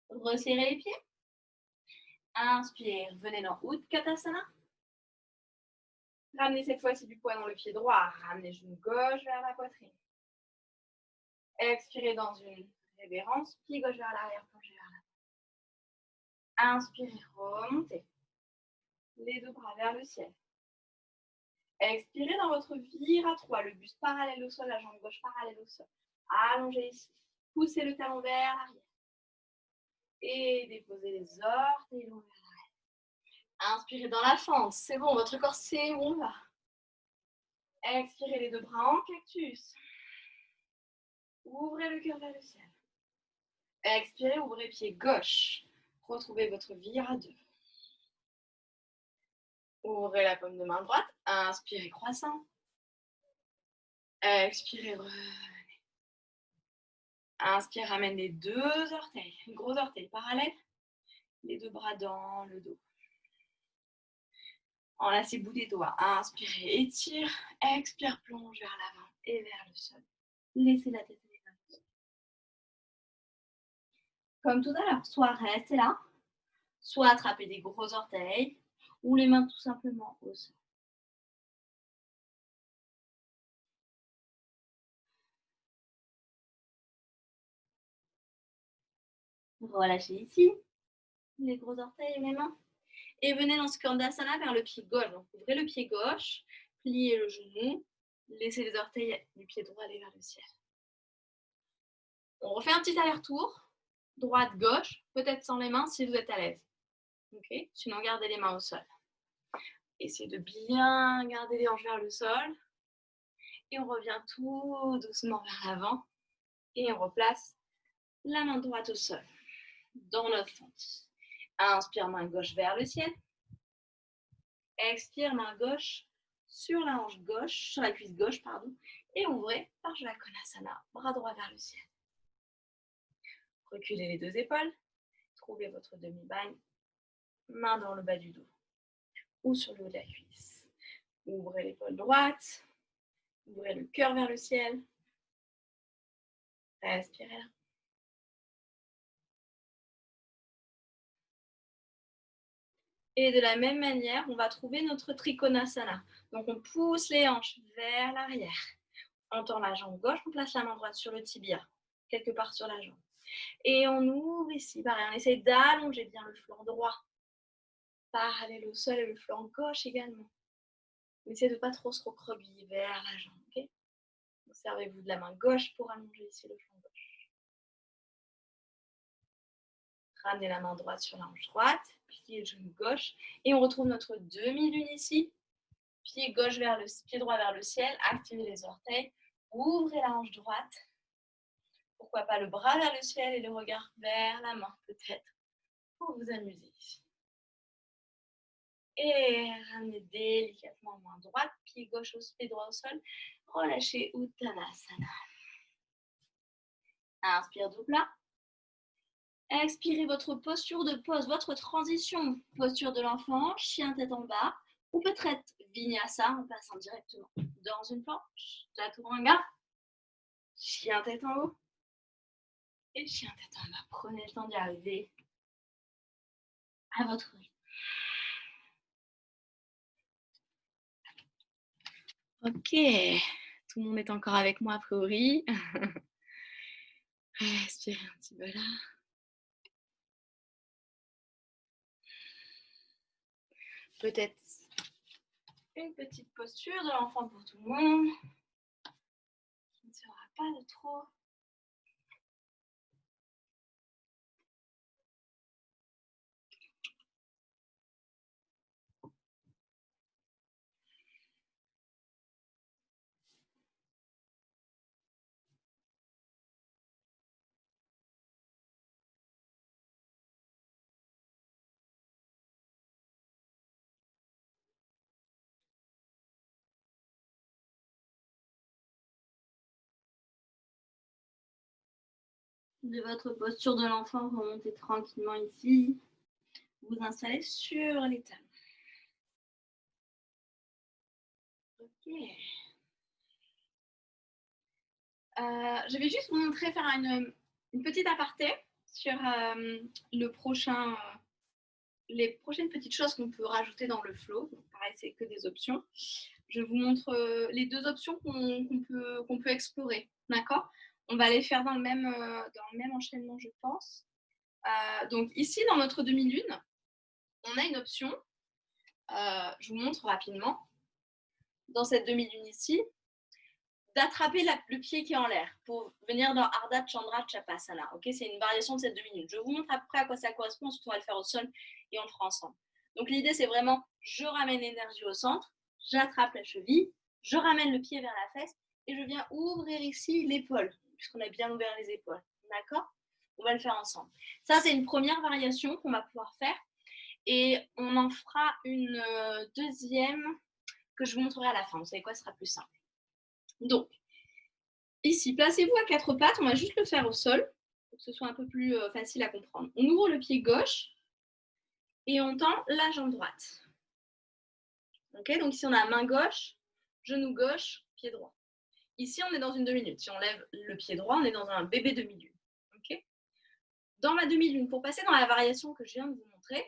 Resserrez les pieds. Inspire, venez dans Utkatasana. Ramenez cette fois-ci du poids dans le pied droit. Ramenez genou gauche vers la poitrine. Expirez dans une révérence. Pied gauche vers l'arrière, plongez vers l'avant. Inspirez, remontez. Les deux bras vers le ciel. Expirez dans votre viratoire. Le buste parallèle au sol, la jambe gauche parallèle au sol. Allongez ici. Poussez le talon vers l'arrière. Et déposez les orteils longs vers l'arrière. Inspirez dans la fente. C'est bon, votre corps sait où on va. Expirez les deux bras en cactus. Ouvrez le cœur vers le ciel. Expirez, ouvrez pied gauche. Retrouvez votre vira 2. Ouvrez la paume de main droite. Inspirez, croissant. Expirez, revenez. Inspire, ramène les deux orteils. Gros orteils parallèles. Les deux bras dans le dos. Enlacez bout des doigts. Inspirez, étire. Expire, plonge vers l'avant et vers le sol. Laissez la tête aller vers le sol. Comme tout à l'heure, soit restez là, soit attrapez des gros orteils ou les mains tout simplement au sol. Relâchez ici, les gros orteils et les mains. Et venez dans Skandasana vers le pied gauche. Donc ouvrez le pied gauche, pliez le genou, laissez les orteils du pied droit aller vers le ciel. On refait un petit aller-retour, droite-gauche, peut-être sans les mains si vous êtes à l'aise. Okay. Sinon, gardez les mains au sol. Essayez de bien garder les hanches vers le sol. Et on revient tout doucement vers l'avant. Et on replace la main droite au sol, dans notre fente. Inspire, main gauche vers le ciel. Expire, main gauche sur la hanche gauche, sur la cuisse gauche, pardon. Et ouvrez, Urdhva Konasana, bras droit vers le ciel. Reculez les deux épaules. Trouvez votre demi-bagne. Main dans le bas du dos ou sur le haut de la cuisse. Ouvrez l'épaule droite. Ouvrez le cœur vers le ciel. Respirez là. Et de la même manière, on va trouver notre Trikonasana. Donc, on pousse les hanches vers l'arrière. On tend la jambe gauche, on place la main droite sur le tibia, quelque part sur la jambe. Et on ouvre ici, pareil, on essaie d'allonger bien le flanc droit, parallèle au sol et le flanc gauche également. On essaie de ne pas trop se recroqueviller vers la jambe, ok? Servez-vous de la main gauche pour allonger ici le flanc gauche. Ramenez la main droite sur la hanche droite, pliez le genou gauche, et on retrouve notre demi-lune ici. Pied gauche vers le pied droit vers le ciel, activez les orteils, ouvrez la hanche droite. Pourquoi pas le bras vers le ciel et le regard vers la main, peut-être, pour vous amuser ici. Et ramenez délicatement main droite, pied gauche au pied droit au sol. Relâchez Uttanasana. Inspire dos plat. Expirez votre posture de pause, votre transition. Posture de l'enfant, chien tête en bas. Ou peut-être Vinyasa en passant directement dans une planche. Chaturanga. Chien tête en haut. Et chien tête en bas. Prenez le temps d'y arriver à votre rythme. Ok, tout le monde est encore avec moi a priori. Respirez un petit peu là. Peut-être une petite posture de l'enfant pour tout le monde. Qui ne sera pas de trop. de votre posture de l'enfant, remontez tranquillement ici. Vous installez sur les talons. Ok. Je vais juste vous montrer, faire une petite aparté sur les prochaines petites choses qu'on peut rajouter dans le flow. Donc, pareil, c'est que des options. Je vous montre les deux options qu'on peut explorer. D'accord? On va les faire dans le même enchaînement, je pense. Donc ici, dans notre demi-lune, on a une option. Je vous montre rapidement. Dans cette demi-lune ici, d'attraper le pied qui est en l'air pour venir dans Ardha Chandra Chapasana. Okay, c'est une variation de cette demi-lune. Je vous montre après à quoi ça correspond. Ensuite, on va le faire au sol et on le fera ensemble. Donc l'idée, c'est vraiment, je ramène l'énergie au centre, j'attrape la cheville, je ramène le pied vers la fesse et je viens ouvrir ici l'épaule, puisqu'on a bien ouvert les épaules. D'accord? On va le faire ensemble. Ça, c'est une première variation qu'on va pouvoir faire. Et on en fera une deuxième que je vous montrerai à la fin. Vous savez quoi, ce sera plus simple. Donc, ici, placez-vous à quatre pattes. On va juste le faire au sol pour que ce soit un peu plus facile à comprendre. On ouvre le pied gauche et on tend la jambe droite. Okay, donc ici, on a main gauche, genou gauche, pied droit. Ici, on est dans une demi-lune. Si on lève le pied droit, on est dans un bébé demi-lune. Okay, dans ma demi-lune, pour passer dans la variation que je viens de vous montrer,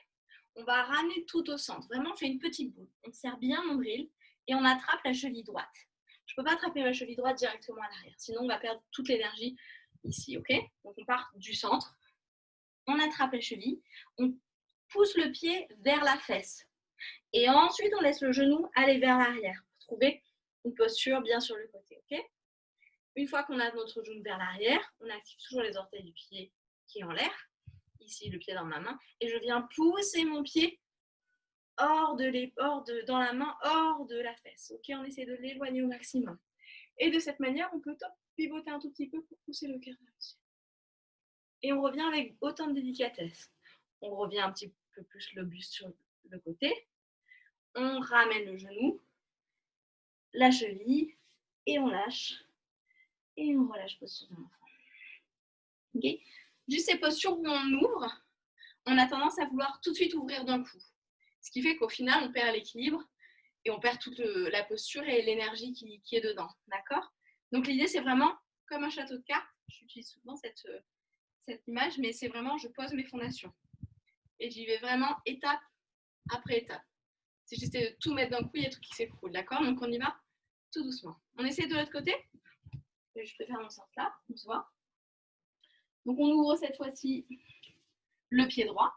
on va ramener tout au centre. Vraiment, on fait une petite boule. On serre bien mon nombril et on attrape la cheville droite. Je ne peux pas attraper ma cheville droite directement à l'arrière, sinon on va perdre toute l'énergie ici, ok? Donc on part du centre, on attrape la cheville, on pousse le pied vers la fesse. Et ensuite, on laisse le genou aller vers l'arrière pour trouver une posture bien sur le côté, ok? Une fois qu'on a notre genou vers l'arrière, on active toujours les orteils du pied qui est en l'air. Ici, le pied dans ma main. Et je viens pousser mon pied dans la main, hors de la fesse. Ok, on essaie de l'éloigner au maximum. Et de cette manière, on peut pivoter un tout petit peu pour pousser le cœur vers le ciel. Et on revient avec autant de délicatesse. On revient un petit peu plus le buste sur le côté. On ramène le genou, la cheville, et on lâche. Et on relâche posture de l'enfant. Okay, juste ces postures où on ouvre, on a tendance à vouloir tout de suite ouvrir d'un coup. Ce qui fait qu'au final, on perd l'équilibre et on perd toute la posture et l'énergie qui est dedans. D'accord? Donc l'idée, c'est vraiment comme un château de cartes. J'utilise souvent cette image, mais c'est vraiment, je pose mes fondations. Et j'y vais vraiment étape après étape. Si j'essaie de tout mettre d'un coup, il y a tout qui s'écroule. D'accord? Donc on y va tout doucement. On essaie de l'autre côté. Je peux faire mon sens là, on se voit. Donc on ouvre cette fois-ci le pied droit.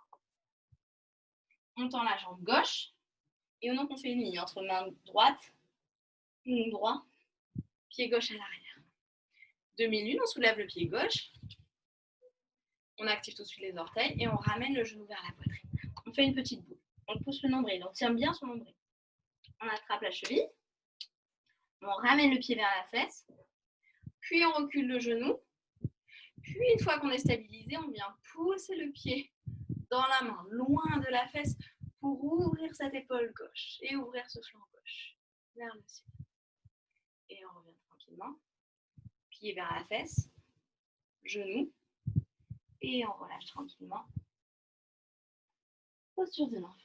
On tend la jambe gauche. Et donc on fait une ligne entre main droite, genou droit, pied gauche à l'arrière. Demi-lune, on soulève le pied gauche. On active tout de suite les orteils et on ramène le genou vers la poitrine. On fait une petite boule. On pousse le nombril. On tient bien son nombril. On attrape la cheville. On ramène le pied vers la fesse. Puis on recule le genou. Puis une fois qu'on est stabilisé, on vient pousser le pied dans la main, loin de la fesse, pour ouvrir cette épaule gauche et ouvrir ce flanc gauche vers le ciel. Et on revient tranquillement. Pied vers la fesse. Genou. Et on relâche tranquillement. Posture de l'enfant.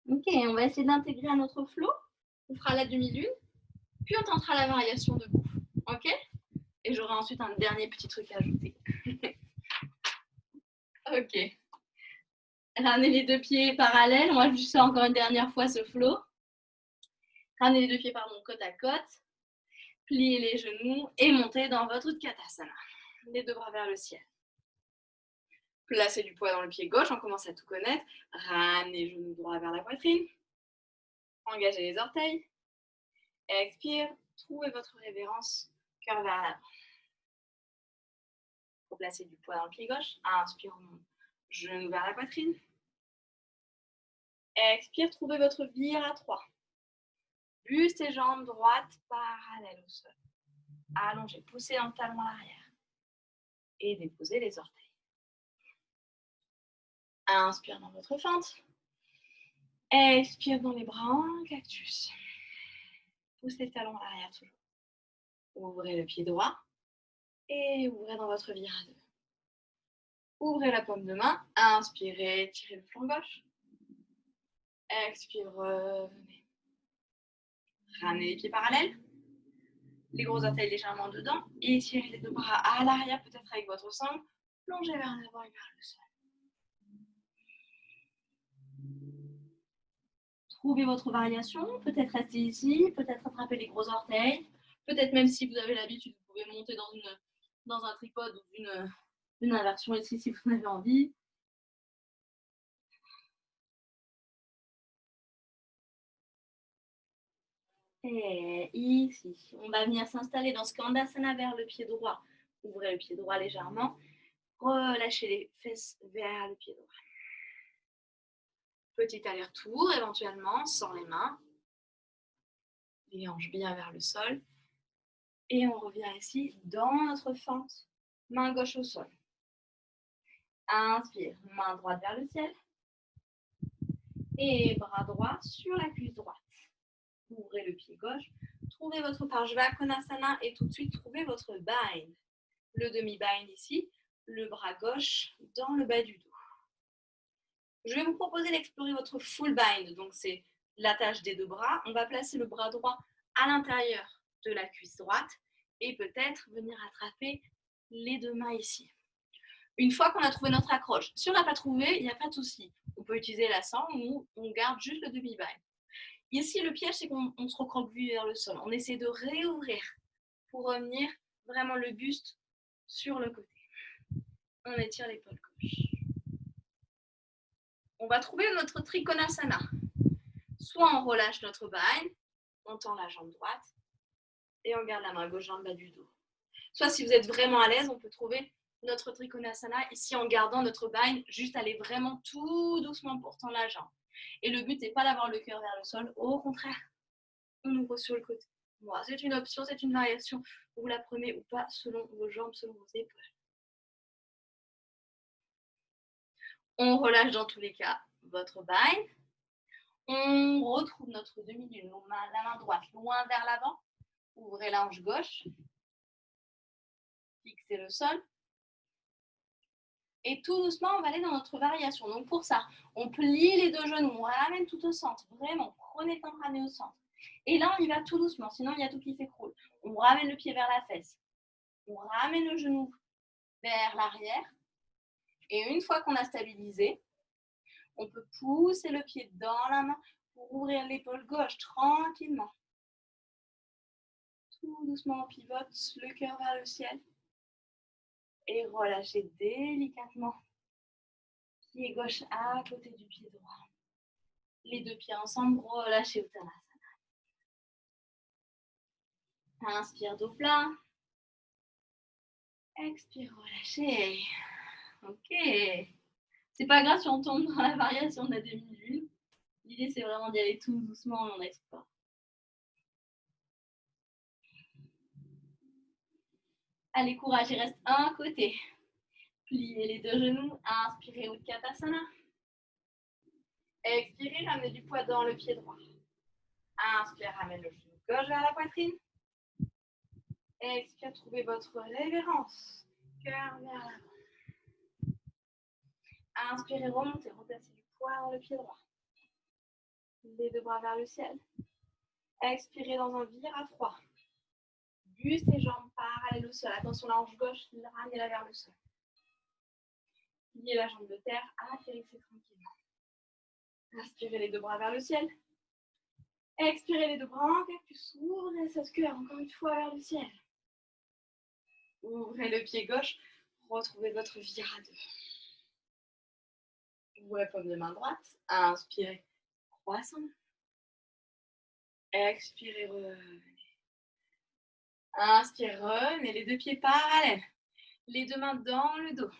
Ok, on va essayer d'intégrer à notre flow. On fera la demi-lune, puis on tentera la variation debout. Ok? Et j'aurai ensuite un dernier petit truc à ajouter. Ok. Ramenez les deux pieds parallèles. Moi, je fais encore une dernière fois ce flow. Ramenez les deux pieds, côte à côte. Pliez les genoux et montez dans votre Utkatasana. Les deux bras vers le ciel. Placez du poids dans le pied gauche, on commence à tout connaître. Ramenez les genoux droits vers la poitrine. Engagez les orteils. Expire, trouvez votre révérence, cœur vers l'avant. Pour placer du poids dans le pied gauche. Inspire, genou vers la poitrine. Expire, trouvez votre Viratra. Buste et jambes droites parallèles au sol. Allongez, poussez un talon à l'arrière. Et déposez les orteils. Inspire dans votre fente. Expire dans les bras en cactus. pousse les talons à l'arrière toujours. Ouvrez le pied droit et ouvrez dans votre vire à deux. Ouvrez la paume de main, inspirez, tirez le flanc gauche. Expire, revenez. Ramenez les pieds parallèles. Les gros orteils légèrement dedans. Et tirez les deux bras à l'arrière, peut-être avec votre sangle. Plongez vers l'avant et vers le sol. Trouvez votre variation. Peut-être rester ici, peut-être attraper les gros orteils. Peut-être même si vous avez l'habitude, vous pouvez monter dans un tripode ou une inversion ici si vous en avez envie. Et ici, on va venir s'installer dans Skandasana vers le pied droit. Ouvrez le pied droit légèrement. Relâchez les fesses vers le pied droit. Petit aller-retour éventuellement, sans les mains. Les hanches bien vers le sol. Et on revient ici dans notre fente. Main gauche au sol. Inspire, main droite vers le ciel. Et bras droit sur la cuisse droite. Ouvrez le pied gauche. Trouvez votre Parshvakonasana et tout de suite trouvez votre bind. Le demi-bind ici, le bras gauche dans le bas du dos. Je vais vous proposer d'explorer votre full bind. Donc c'est l'attache des deux bras. On va placer le bras droit à l'intérieur de la cuisse droite et peut-être venir attraper les deux mains ici. Une fois qu'on a trouvé notre accroche, si on n'a pas trouvé, il n'y a pas de souci. On peut utiliser la sangle ou on garde juste le demi-bind. Ici, le piège, c'est qu'on se recroqueville vers le sol. On essaie de réouvrir pour revenir vraiment le buste sur le côté. On étire l'épaule gauche. On va trouver notre Trikonasana. Soit on relâche notre bind, on tend la jambe droite et on garde la main gauche dans le bas du dos. Soit si vous êtes vraiment à l'aise, on peut trouver notre Trikonasana ici en gardant notre bind, juste aller vraiment tout doucement pour tendre la jambe. Et le but n'est pas d'avoir le cœur vers le sol, au contraire, on ouvre sur le côté. Voilà, c'est une option, c'est une variation. Vous la prenez ou pas selon vos jambes, selon vos épaules. On relâche dans tous les cas votre bind. On retrouve notre demi-lune, la main droite loin vers l'avant. Ouvrez la hanche gauche. Fixez le sol. Et tout doucement, on va aller dans notre variation. Donc pour ça, on plie les deux genoux, on ramène tout au centre. Vraiment, prenez le temps de ramener au centre. Et là, on y va tout doucement, sinon il y a tout qui s'écroule. On ramène le pied vers la fesse. On ramène le genou vers l'arrière. Et une fois qu'on a stabilisé, on peut pousser le pied dans la main pour ouvrir l'épaule gauche tranquillement. Tout doucement, on pivote le cœur vers le ciel. Et relâchez délicatement. Pied gauche à côté du pied droit. Les deux pieds ensemble, relâchez Uttanasana. Inspire, dos plat. Expire, relâchez. Ok. C'est pas grave si on tombe dans la variation de la demi-lune. L'idée, c'est vraiment d'y aller tout doucement, on n'explore. Allez, courage, il reste un côté. Pliez les deux genoux. Inspirez, Utkatasana. Expirez, ramenez du poids dans le pied droit. Inspire, ramène le genou gauche vers la poitrine. Expire, trouvez votre révérence. Cœur vers l'avant. Inspirez, remontez, replacez du poids dans le pied droit. Les deux bras vers le ciel. Expirez dans un vire à 3. Buste et jambes parallèles au sol. Attention, la hanche gauche, ramenez-la vers le sol. Pliez la jambe de terre, atterrissez tranquillement. Inspirez les deux bras vers le ciel. Expirez les deux bras en cactus. Ouvrez ce cœur encore une fois vers le ciel. Ouvrez le pied gauche. Retrouvez votre vire à 2. Ouvrez paume de main droite. Inspirez. Croissant. Expirez, revenez. Inspire, revenez. Les deux pieds parallèles. Les deux mains dans le dos.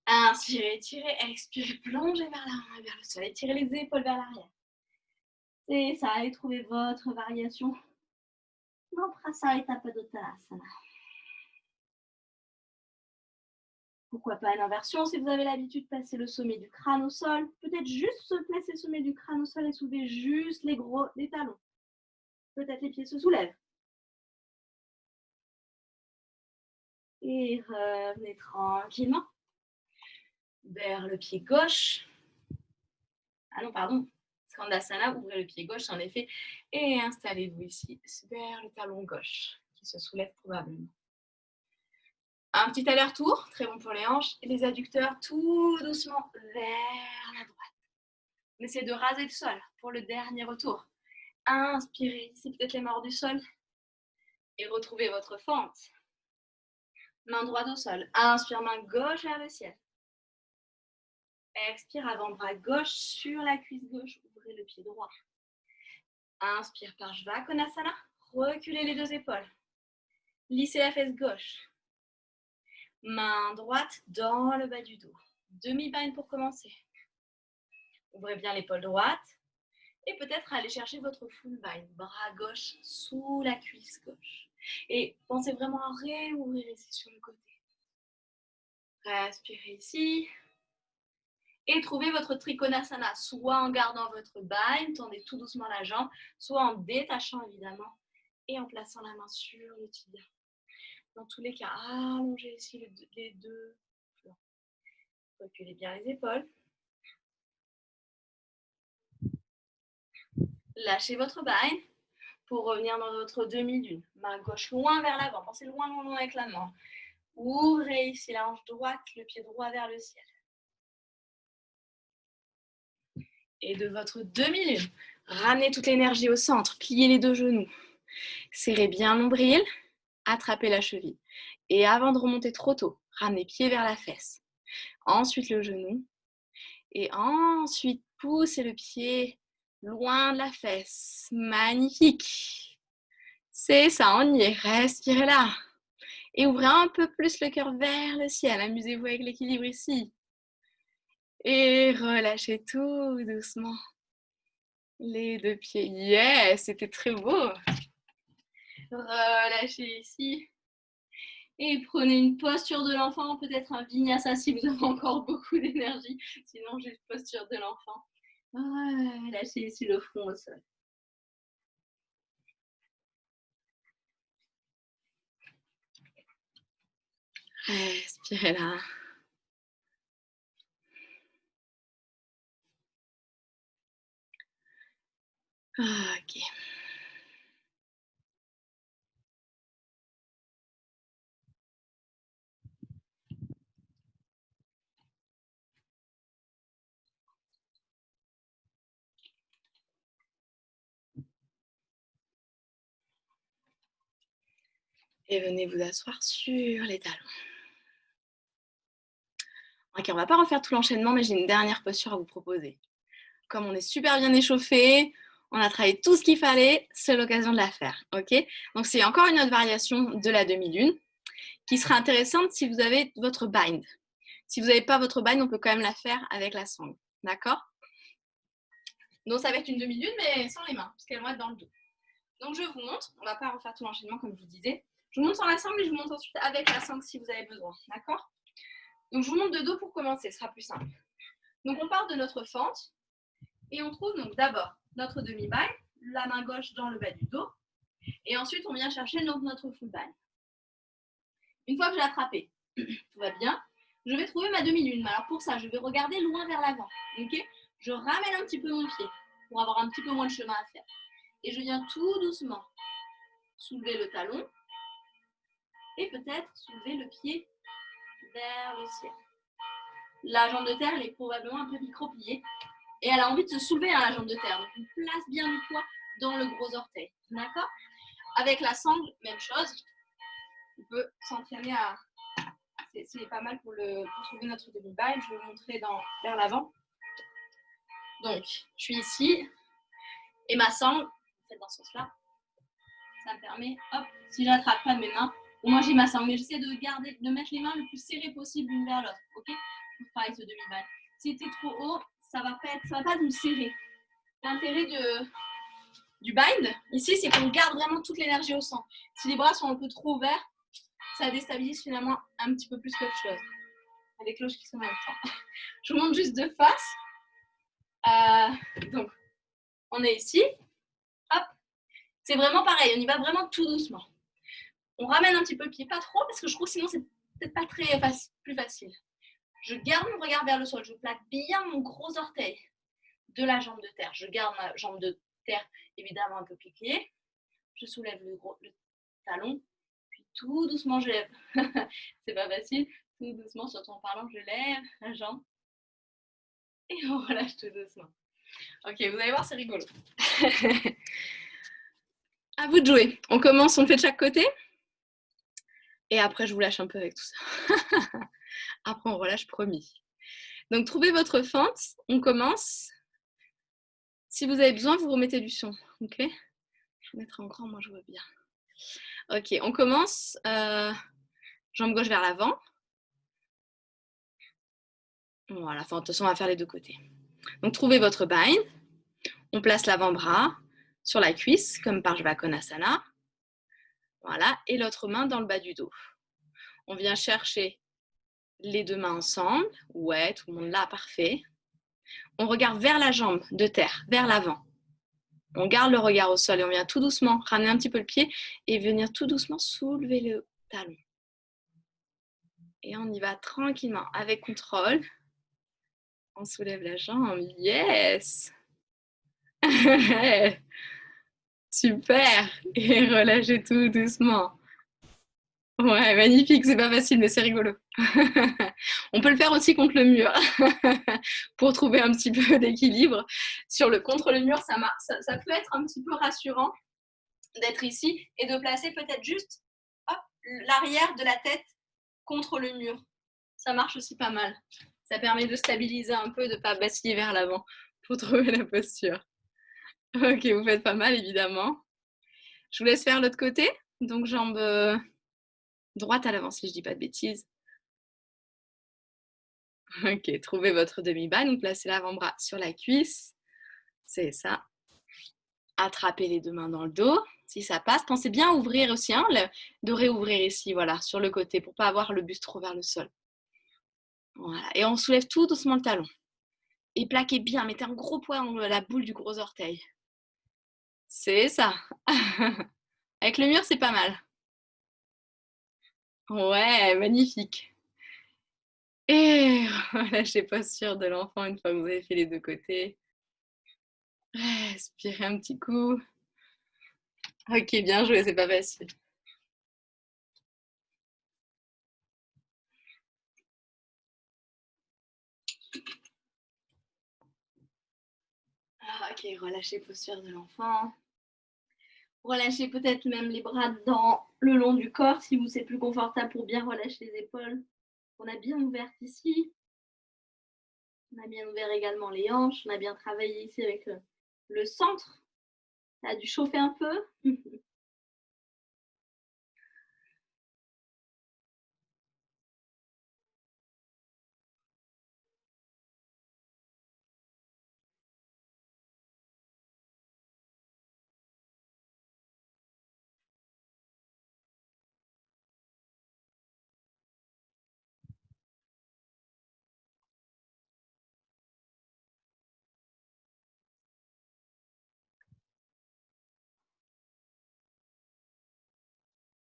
Inspirez, étirez, expirez, plongez vers l'avant et vers le sol. Étirez les épaules vers l'arrière. C'est ça, allez trouver votre variation. Non, Prasarita Padottanasana. Pourquoi pas une inversion si vous avez l'habitude de placer le sommet du crâne au sol. Peut-être juste se placer le sommet du crâne au sol et soulever juste les talons. Peut-être les pieds se soulèvent. Et revenez tranquillement vers le pied gauche. Ah non, pardon. Skandasana, ouvrez le pied gauche en effet. Et installez-vous ici vers le talon gauche qui se soulève probablement. Un petit aller-retour, très bon pour les hanches. Et les adducteurs tout doucement vers la droite. Essayez de raser le sol pour le dernier retour. Inspirez ici peut-être les mains du sol. Et retrouvez votre fente. Main droite au sol. Inspire, main gauche vers le ciel. Expire, avant-bras gauche sur la cuisse gauche. Ouvrez le pied droit. Inspire, Parshvakonasana. Reculez les deux épaules. Lissez la fesse gauche. Main droite dans le bas du dos. Demi-bind pour commencer. Ouvrez bien l'épaule droite. Et peut-être aller chercher votre full bind. Bras gauche sous la cuisse gauche. Et pensez vraiment à réouvrir ici sur le côté. Respirez ici. Et trouvez votre Trikonasana, soit en gardant votre bind, tendez tout doucement la jambe, soit en détachant évidemment et en plaçant la main sur le tibia. Dans tous les cas, allongez ici les deux flancs. Reculez bien les épaules. Lâchez votre bind pour revenir dans votre demi-lune. Main gauche loin vers l'avant, pensez loin, loin, loin avec la main. Ouvrez ici la hanche droite, le pied droit vers le ciel. Et de votre demi-lune, ramenez toute l'énergie au centre, pliez les deux genoux. Serrez bien le nombril, attrapez la cheville. Et avant de remonter trop tôt, ramenez pied vers la fesse. Ensuite le genou. Et ensuite, poussez le pied loin de la fesse. Magnifique. C'est ça, on y est. Respirez là. Et ouvrez un peu plus le cœur vers le ciel. Amusez-vous avec l'équilibre ici. Et relâchez tout doucement. Les deux pieds. Yes, c'était très beau. Relâchez ici. Et prenez une posture de l'enfant, peut-être un vinyasa si vous avez encore beaucoup d'énergie. Sinon, juste posture de l'enfant. Relâchez ici le front au sol. Respirez là. Ok. Et venez vous asseoir sur les talons. Ok, on ne va pas refaire tout l'enchaînement, mais j'ai une dernière posture à vous proposer. Comme on est super bien échauffé, on a travaillé tout ce qu'il fallait, c'est l'occasion de la faire. Ok, donc c'est encore une autre variation de la demi-lune qui sera intéressante si vous avez votre bind. Si vous n'avez pas votre bind, on peut quand même la faire avec la sangle. D'accord? Donc ça va être une demi-lune, mais sans les mains, parce qu'elles vont être dans le dos. Donc je vous montre, on ne va pas refaire tout l'enchaînement comme je vous disais. Je vous montre sans la sangle et je vous montre ensuite avec la sangle si vous avez besoin. D'accord? Donc je vous montre de dos pour commencer, ce sera plus simple. Donc on part de notre fente et on trouve donc d'abord notre demi-bind, la main gauche dans le bas du dos, et ensuite on vient chercher notre full bind. Une fois que j'ai attrapé, tout va bien, je vais trouver ma demi-lune. Alors pour ça, je vais regarder loin vers l'avant. Okay, je ramène un petit peu mon pied pour avoir un petit peu moins de chemin à faire. Et je viens tout doucement soulever le talon et peut-être soulever le pied vers le ciel. La jambe de terre, elle est probablement un peu micro-pliée et elle a envie de se soulever à la jambe de terre. Donc on place bien le poids dans le gros orteil. D'accord? Avec la sangle, même chose. On peut s'entraîner à... C'est pas mal pour trouver notre demi-bind. Je vais vous montrer vers l'avant. Donc, je suis ici et ma sangle, dans ce sens-là, ça me permet, hop, si je n'attrape pas de mes mains, au moins j'ai ma sangle. Mais j'essaie de mettre les mains le plus serrées possible l'une vers l'autre, ok? Pour travailler ce demi-bind. Si tu es trop haut, ça va pas nous serrer. L'intérêt du bind, ici, c'est qu'on garde vraiment toute l'énergie au centre. Si les bras sont un peu trop ouverts, ça déstabilise finalement un petit peu plus qu'autre chose. Il y a des cloches qui sont en même temps. Je vous montre juste de face. Donc, on est ici. Hop. C'est vraiment pareil, on y va vraiment tout doucement. On ramène un petit peu le pied, pas trop, parce que je trouve que sinon c'est peut-être pas très plus facile. Je garde mon regard vers le sol, je plaque bien mon gros orteil de la jambe de terre. Je garde ma jambe de terre évidemment un peu pliée. Je soulève le talon, puis tout doucement je lève. C'est pas facile, tout doucement, surtout en parlant, je lève la jambe et on relâche tout doucement. Ok, vous allez voir, c'est rigolo. À vous de jouer. On commence, on le fait de chaque côté. Et après, je vous lâche un peu avec tout ça. Après, on relâche, promis. Donc, trouvez votre fente. On commence. Si vous avez besoin, vous remettez du son. Ok? Je vais mettre en grand, moi je vois bien. Ok, on commence. Jambe gauche vers l'avant. Voilà, enfin, de toute façon, on va faire les deux côtés. Donc, trouvez votre bind. On place l'avant-bras sur la cuisse, comme par Konasana. Voilà, et l'autre main dans le bas du dos. On vient chercher les deux mains ensemble. Ouais, tout le monde là, parfait. On regarde vers la jambe de terre, vers l'avant. On garde le regard au sol et on vient tout doucement ramener un petit peu le pied et venir tout doucement soulever le talon. Et on y va tranquillement, avec contrôle. On soulève la jambe. Yes! Super! Et relâchez tout doucement. Ouais, magnifique, c'est pas facile, mais c'est rigolo. On peut le faire aussi contre le mur pour trouver un petit peu d'équilibre. Contre le mur, ça peut être un petit peu rassurant d'être ici et de placer peut-être juste l'arrière de la tête contre le mur. Ça marche aussi pas mal. Ça permet de stabiliser un peu, de ne pas basculer vers l'avant pour trouver la posture. Ok, vous faites pas mal, évidemment. Je vous laisse faire l'autre côté. Donc, jambe droite à l'avant, si je dis pas de bêtises. Ok, trouvez votre demi-balle. Donc, placez l'avant-bras sur la cuisse. C'est ça. Attrapez les deux mains dans le dos. Si ça passe, pensez bien à ouvrir aussi, hein, de réouvrir ici, voilà, sur le côté, pour ne pas avoir le buste trop vers le sol. Voilà. Et on soulève tout doucement le talon. Et plaquez bien, mettez un gros poids dans la boule du gros orteil. C'est ça. Avec le mur, c'est pas mal. Ouais, magnifique. Et relâchez posture de l'enfant une fois que vous avez fait les deux côtés. Respirez un petit coup. Ok, bien joué, c'est pas facile. Ok, relâchez posture de l'enfant. Relâchez peut-être même les bras dans le long du corps si vous c'est plus confortable pour bien relâcher les épaules. On a bien ouvert ici. On a bien ouvert également les hanches. On a bien travaillé ici avec le centre. Ça a dû chauffer un peu.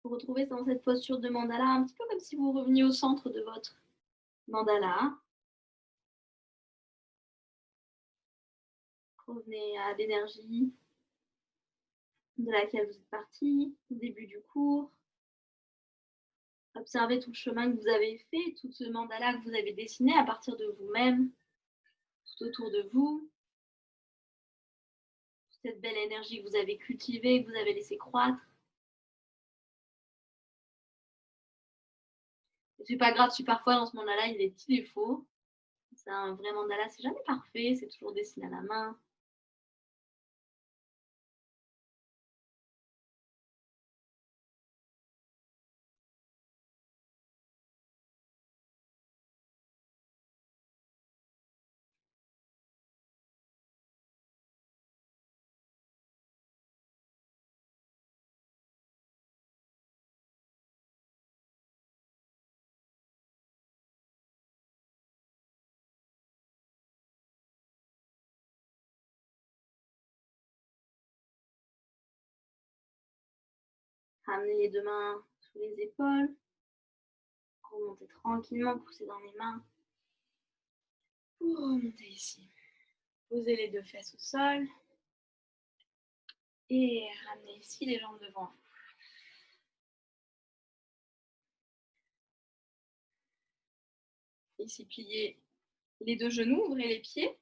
Vous retrouvez dans cette posture de mandala, un petit peu comme si vous reveniez au centre de votre mandala. Revenez à l'énergie de laquelle vous êtes parti au début du cours. Observez tout le chemin que vous avez fait, tout ce mandala que vous avez dessiné à partir de vous-même, tout autour de vous. Cette belle énergie que vous avez cultivée, que vous avez laissé croître. C'est pas grave si parfois dans ce mandala il y a des petits défauts. C'est un vrai mandala, c'est jamais parfait, c'est toujours dessiné à la main. Ramenez les deux mains sous les épaules. Remontez tranquillement, poussez dans les mains. Pour remonter ici. Posez les deux fesses au sol. Et ramenez ici les jambes devant vous. Ici, pliez les deux genoux, ouvrez les pieds.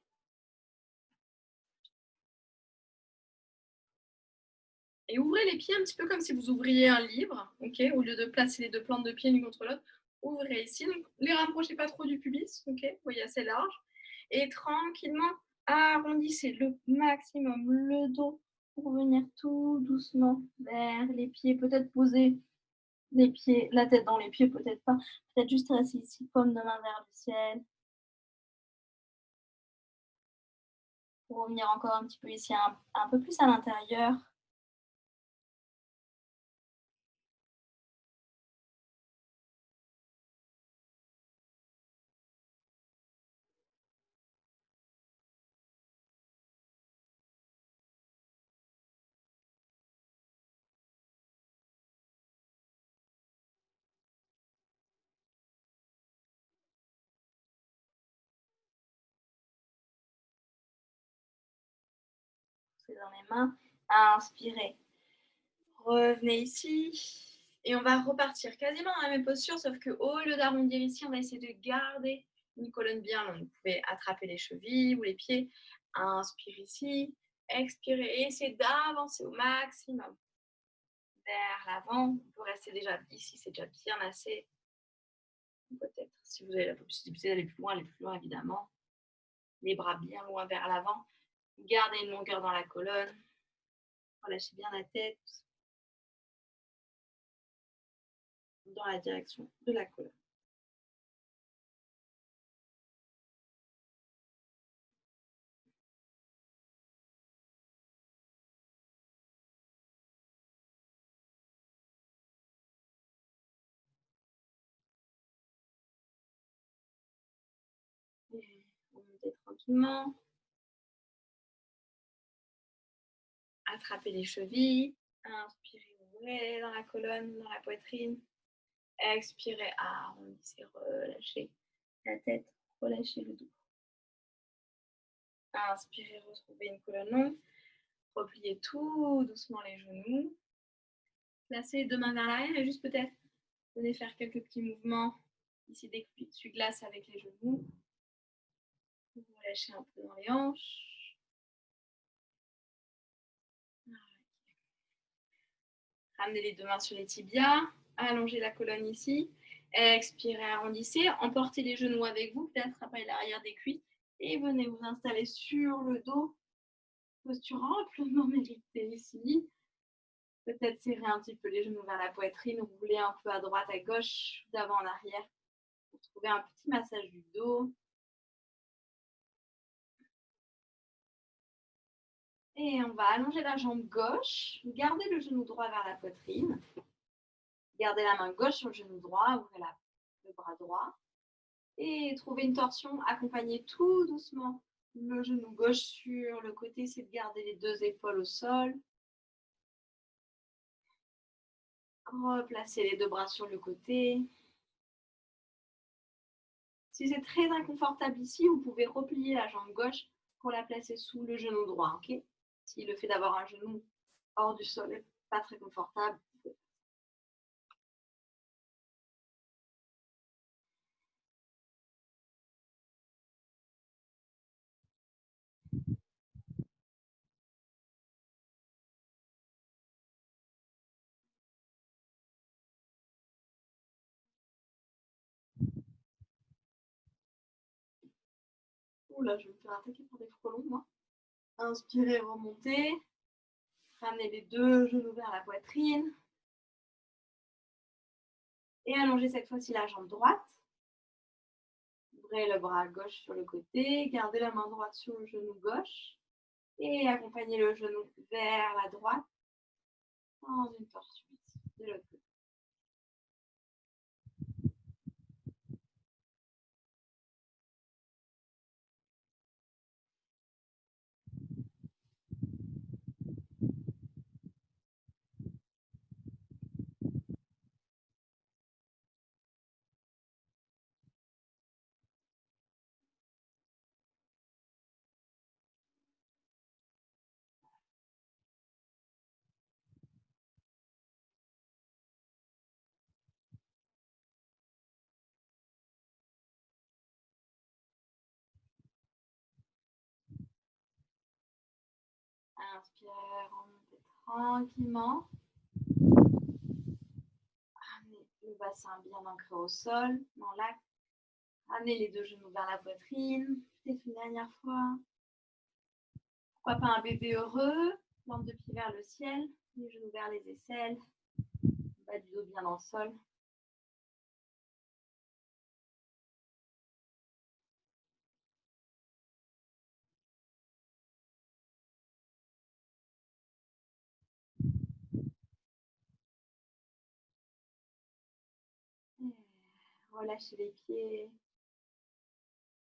Et ouvrez les pieds un petit peu comme si vous ouvriez un livre, ok. Au lieu de placer les deux plantes de pied l'une contre l'autre, ouvrez ici. Donc, les rapprochez pas trop du pubis, ok. Vous voyez, assez large. Et tranquillement, arrondissez le maximum le dos pour venir tout doucement vers les pieds. Peut-être poser les pieds, la tête dans les pieds, peut-être pas. Peut-être juste rester ici, paume de main vers le ciel. Pour revenir encore un petit peu ici, un peu plus à l'intérieur. Dans les mains. Inspirez. Revenez ici. Et on va repartir quasiment dans la même posture, sauf qu'au lieu d'arrondir ici, on va essayer de garder une colonne bien longue. Vous pouvez attraper les chevilles ou les pieds. Inspirez ici. Expirez et essayez d'avancer au maximum vers l'avant. Vous pouvez rester déjà ici, c'est déjà bien assez. Peut-être, si vous avez la possibilité d'aller plus loin évidemment. Les bras bien loin vers l'avant. Gardez une longueur dans la colonne. Relâchez bien la tête dans la direction de la colonne. Et remontez tranquillement. Attrapez les chevilles. Inspirez, ouvrez dans la colonne, dans la poitrine. Expirez, arrondissez, relâchez la tête, relâchez le dos. Inspirez, retrouvez une colonne longue. Repliez tout doucement les genoux. Placez les deux mains vers l'arrière et juste peut-être venez faire quelques petits mouvements ici d'essuie-glace avec les genoux. Vous relâchez un peu dans les hanches. Ramenez les deux mains sur les tibias. Allongez la colonne ici. Expirez, arrondissez. Emportez les genoux avec vous. Peut-être attrapez l'arrière des cuisses. Et venez vous installer sur le dos. Posture amplement méritée ici. Peut-être serrer un petit peu les genoux vers la poitrine. Rouler un peu à droite, à gauche, d'avant en arrière. Pour trouver un petit massage du dos. Et on va allonger la jambe gauche. Gardez le genou droit vers la poitrine. Gardez la main gauche sur le genou droit. Ouvrez le bras droit. Et trouvez une torsion. Accompagnez tout doucement le genou gauche sur le côté. C'est de garder les deux épaules au sol. Replacez les deux bras sur le côté. Si c'est très inconfortable ici, vous pouvez replier la jambe gauche pour la placer sous le genou droit. Okay, si le fait d'avoir un genou hors du sol n'est pas très confortable. Là, je vais me faire attaquer par des frelons, moi. Inspirez, remontez. Ramenez les deux genoux vers la poitrine. Et allongez cette fois-ci la jambe droite. Ouvrez le bras gauche sur le côté. Gardez la main droite sur le genou gauche. Et accompagnez le genou vers la droite. Dans une torsion ici, de l'autre côté. inspirez, remontez tranquillement. Ramenez le bassin bien ancré au sol, dans l'acte. Ramenez les deux genoux vers la poitrine. Peut-être une dernière fois. Pourquoi pas un bébé heureux. Plante de pied vers le ciel. Les genoux vers les aisselles. Bas du dos bien dans le sol. Relâchez les pieds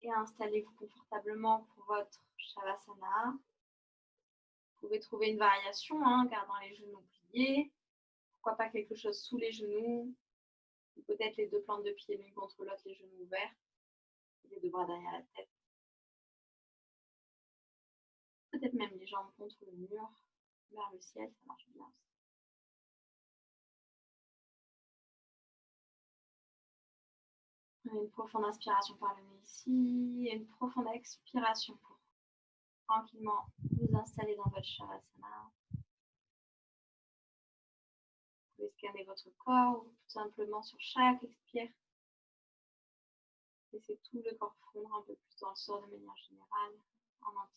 et installez-vous confortablement pour votre Shavasana. Vous pouvez trouver une variation, gardant les genoux pliés. Pourquoi pas quelque chose sous les genoux, ou peut-être les deux plantes de pied l'une contre l'autre, les genoux ouverts, et les deux bras derrière la tête. Peut-être même les jambes contre le mur, vers le ciel, ça marche bien aussi. Prenez une profonde inspiration par le nez ici, et une profonde expiration pour tranquillement vous installer dans votre Shavasana. Vous pouvez scanner votre corps ou tout simplement sur chaque expire. Laissez tout le corps fondre un peu plus dans le sol de manière générale, en entier.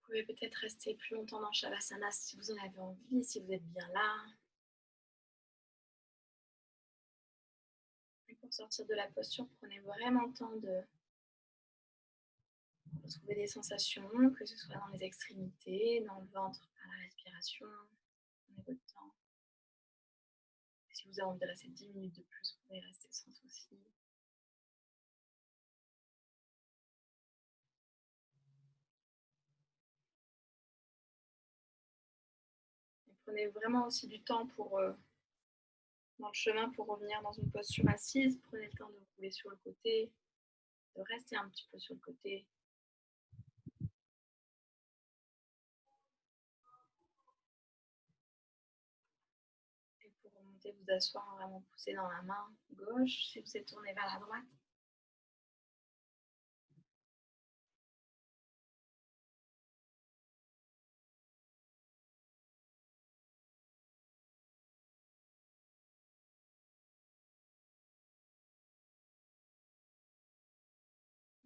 Vous pouvez peut-être rester plus longtemps dans Shavasana si vous en avez envie, si vous êtes bien là. Et pour sortir de la posture, prenez vraiment le temps de retrouver des sensations, que ce soit dans les extrémités, dans le ventre, par la respiration. Prenez votre temps. Et si vous avez envie de rester 10 minutes de plus, vous pouvez rester sans souci. Et prenez vraiment aussi du temps pour, dans le chemin pour revenir dans une posture assise. Prenez le temps de rouler sur le côté, de rester un petit peu sur le côté. Et pour remonter, vous asseoir, vraiment pousser dans la main gauche si vous êtes tourné vers la droite.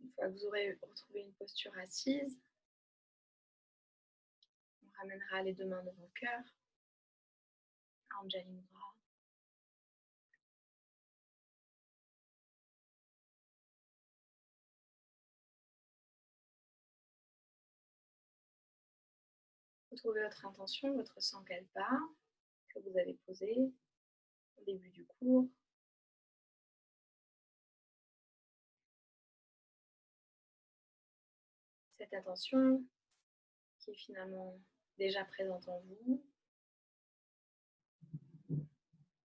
Une fois que vous aurez retrouvé une posture assise, on ramènera les deux mains devant le cœur, Anjali Mudra. Retrouvez votre intention, votre sankalpa que vous avez posé au début du cours. Cette intention qui est finalement déjà présente en vous,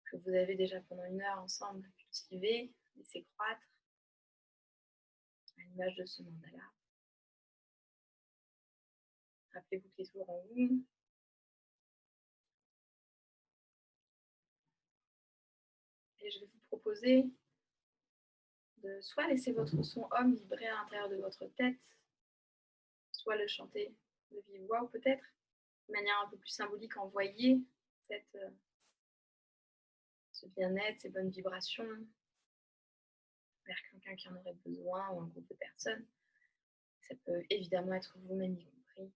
que vous avez déjà pendant 1 heure ensemble cultivé, laissé croître. l'image de ce mandala. Rappelez-vous qu'il est toujours en vous. Et je vais vous proposer de soit laisser votre son homme vibrer à l'intérieur de votre tête, soit le chanter de vive voix, ou peut-être de manière un peu plus symbolique, envoyer ce bien-être, ces bonnes vibrations vers quelqu'un qui en aurait besoin ou un groupe de personnes. Ça peut évidemment être vous-même y compris.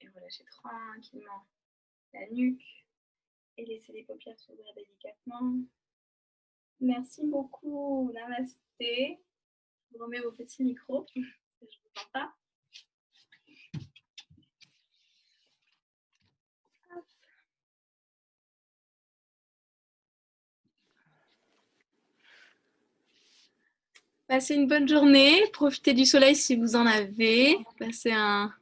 Et relâchez tranquillement la nuque et laissez les paupières s'ouvrir délicatement. Merci beaucoup. Namasté. Je vous remets vos petits micros. Je ne vous entends pas. Passez une bonne journée. Profitez du soleil si vous en avez. Passez un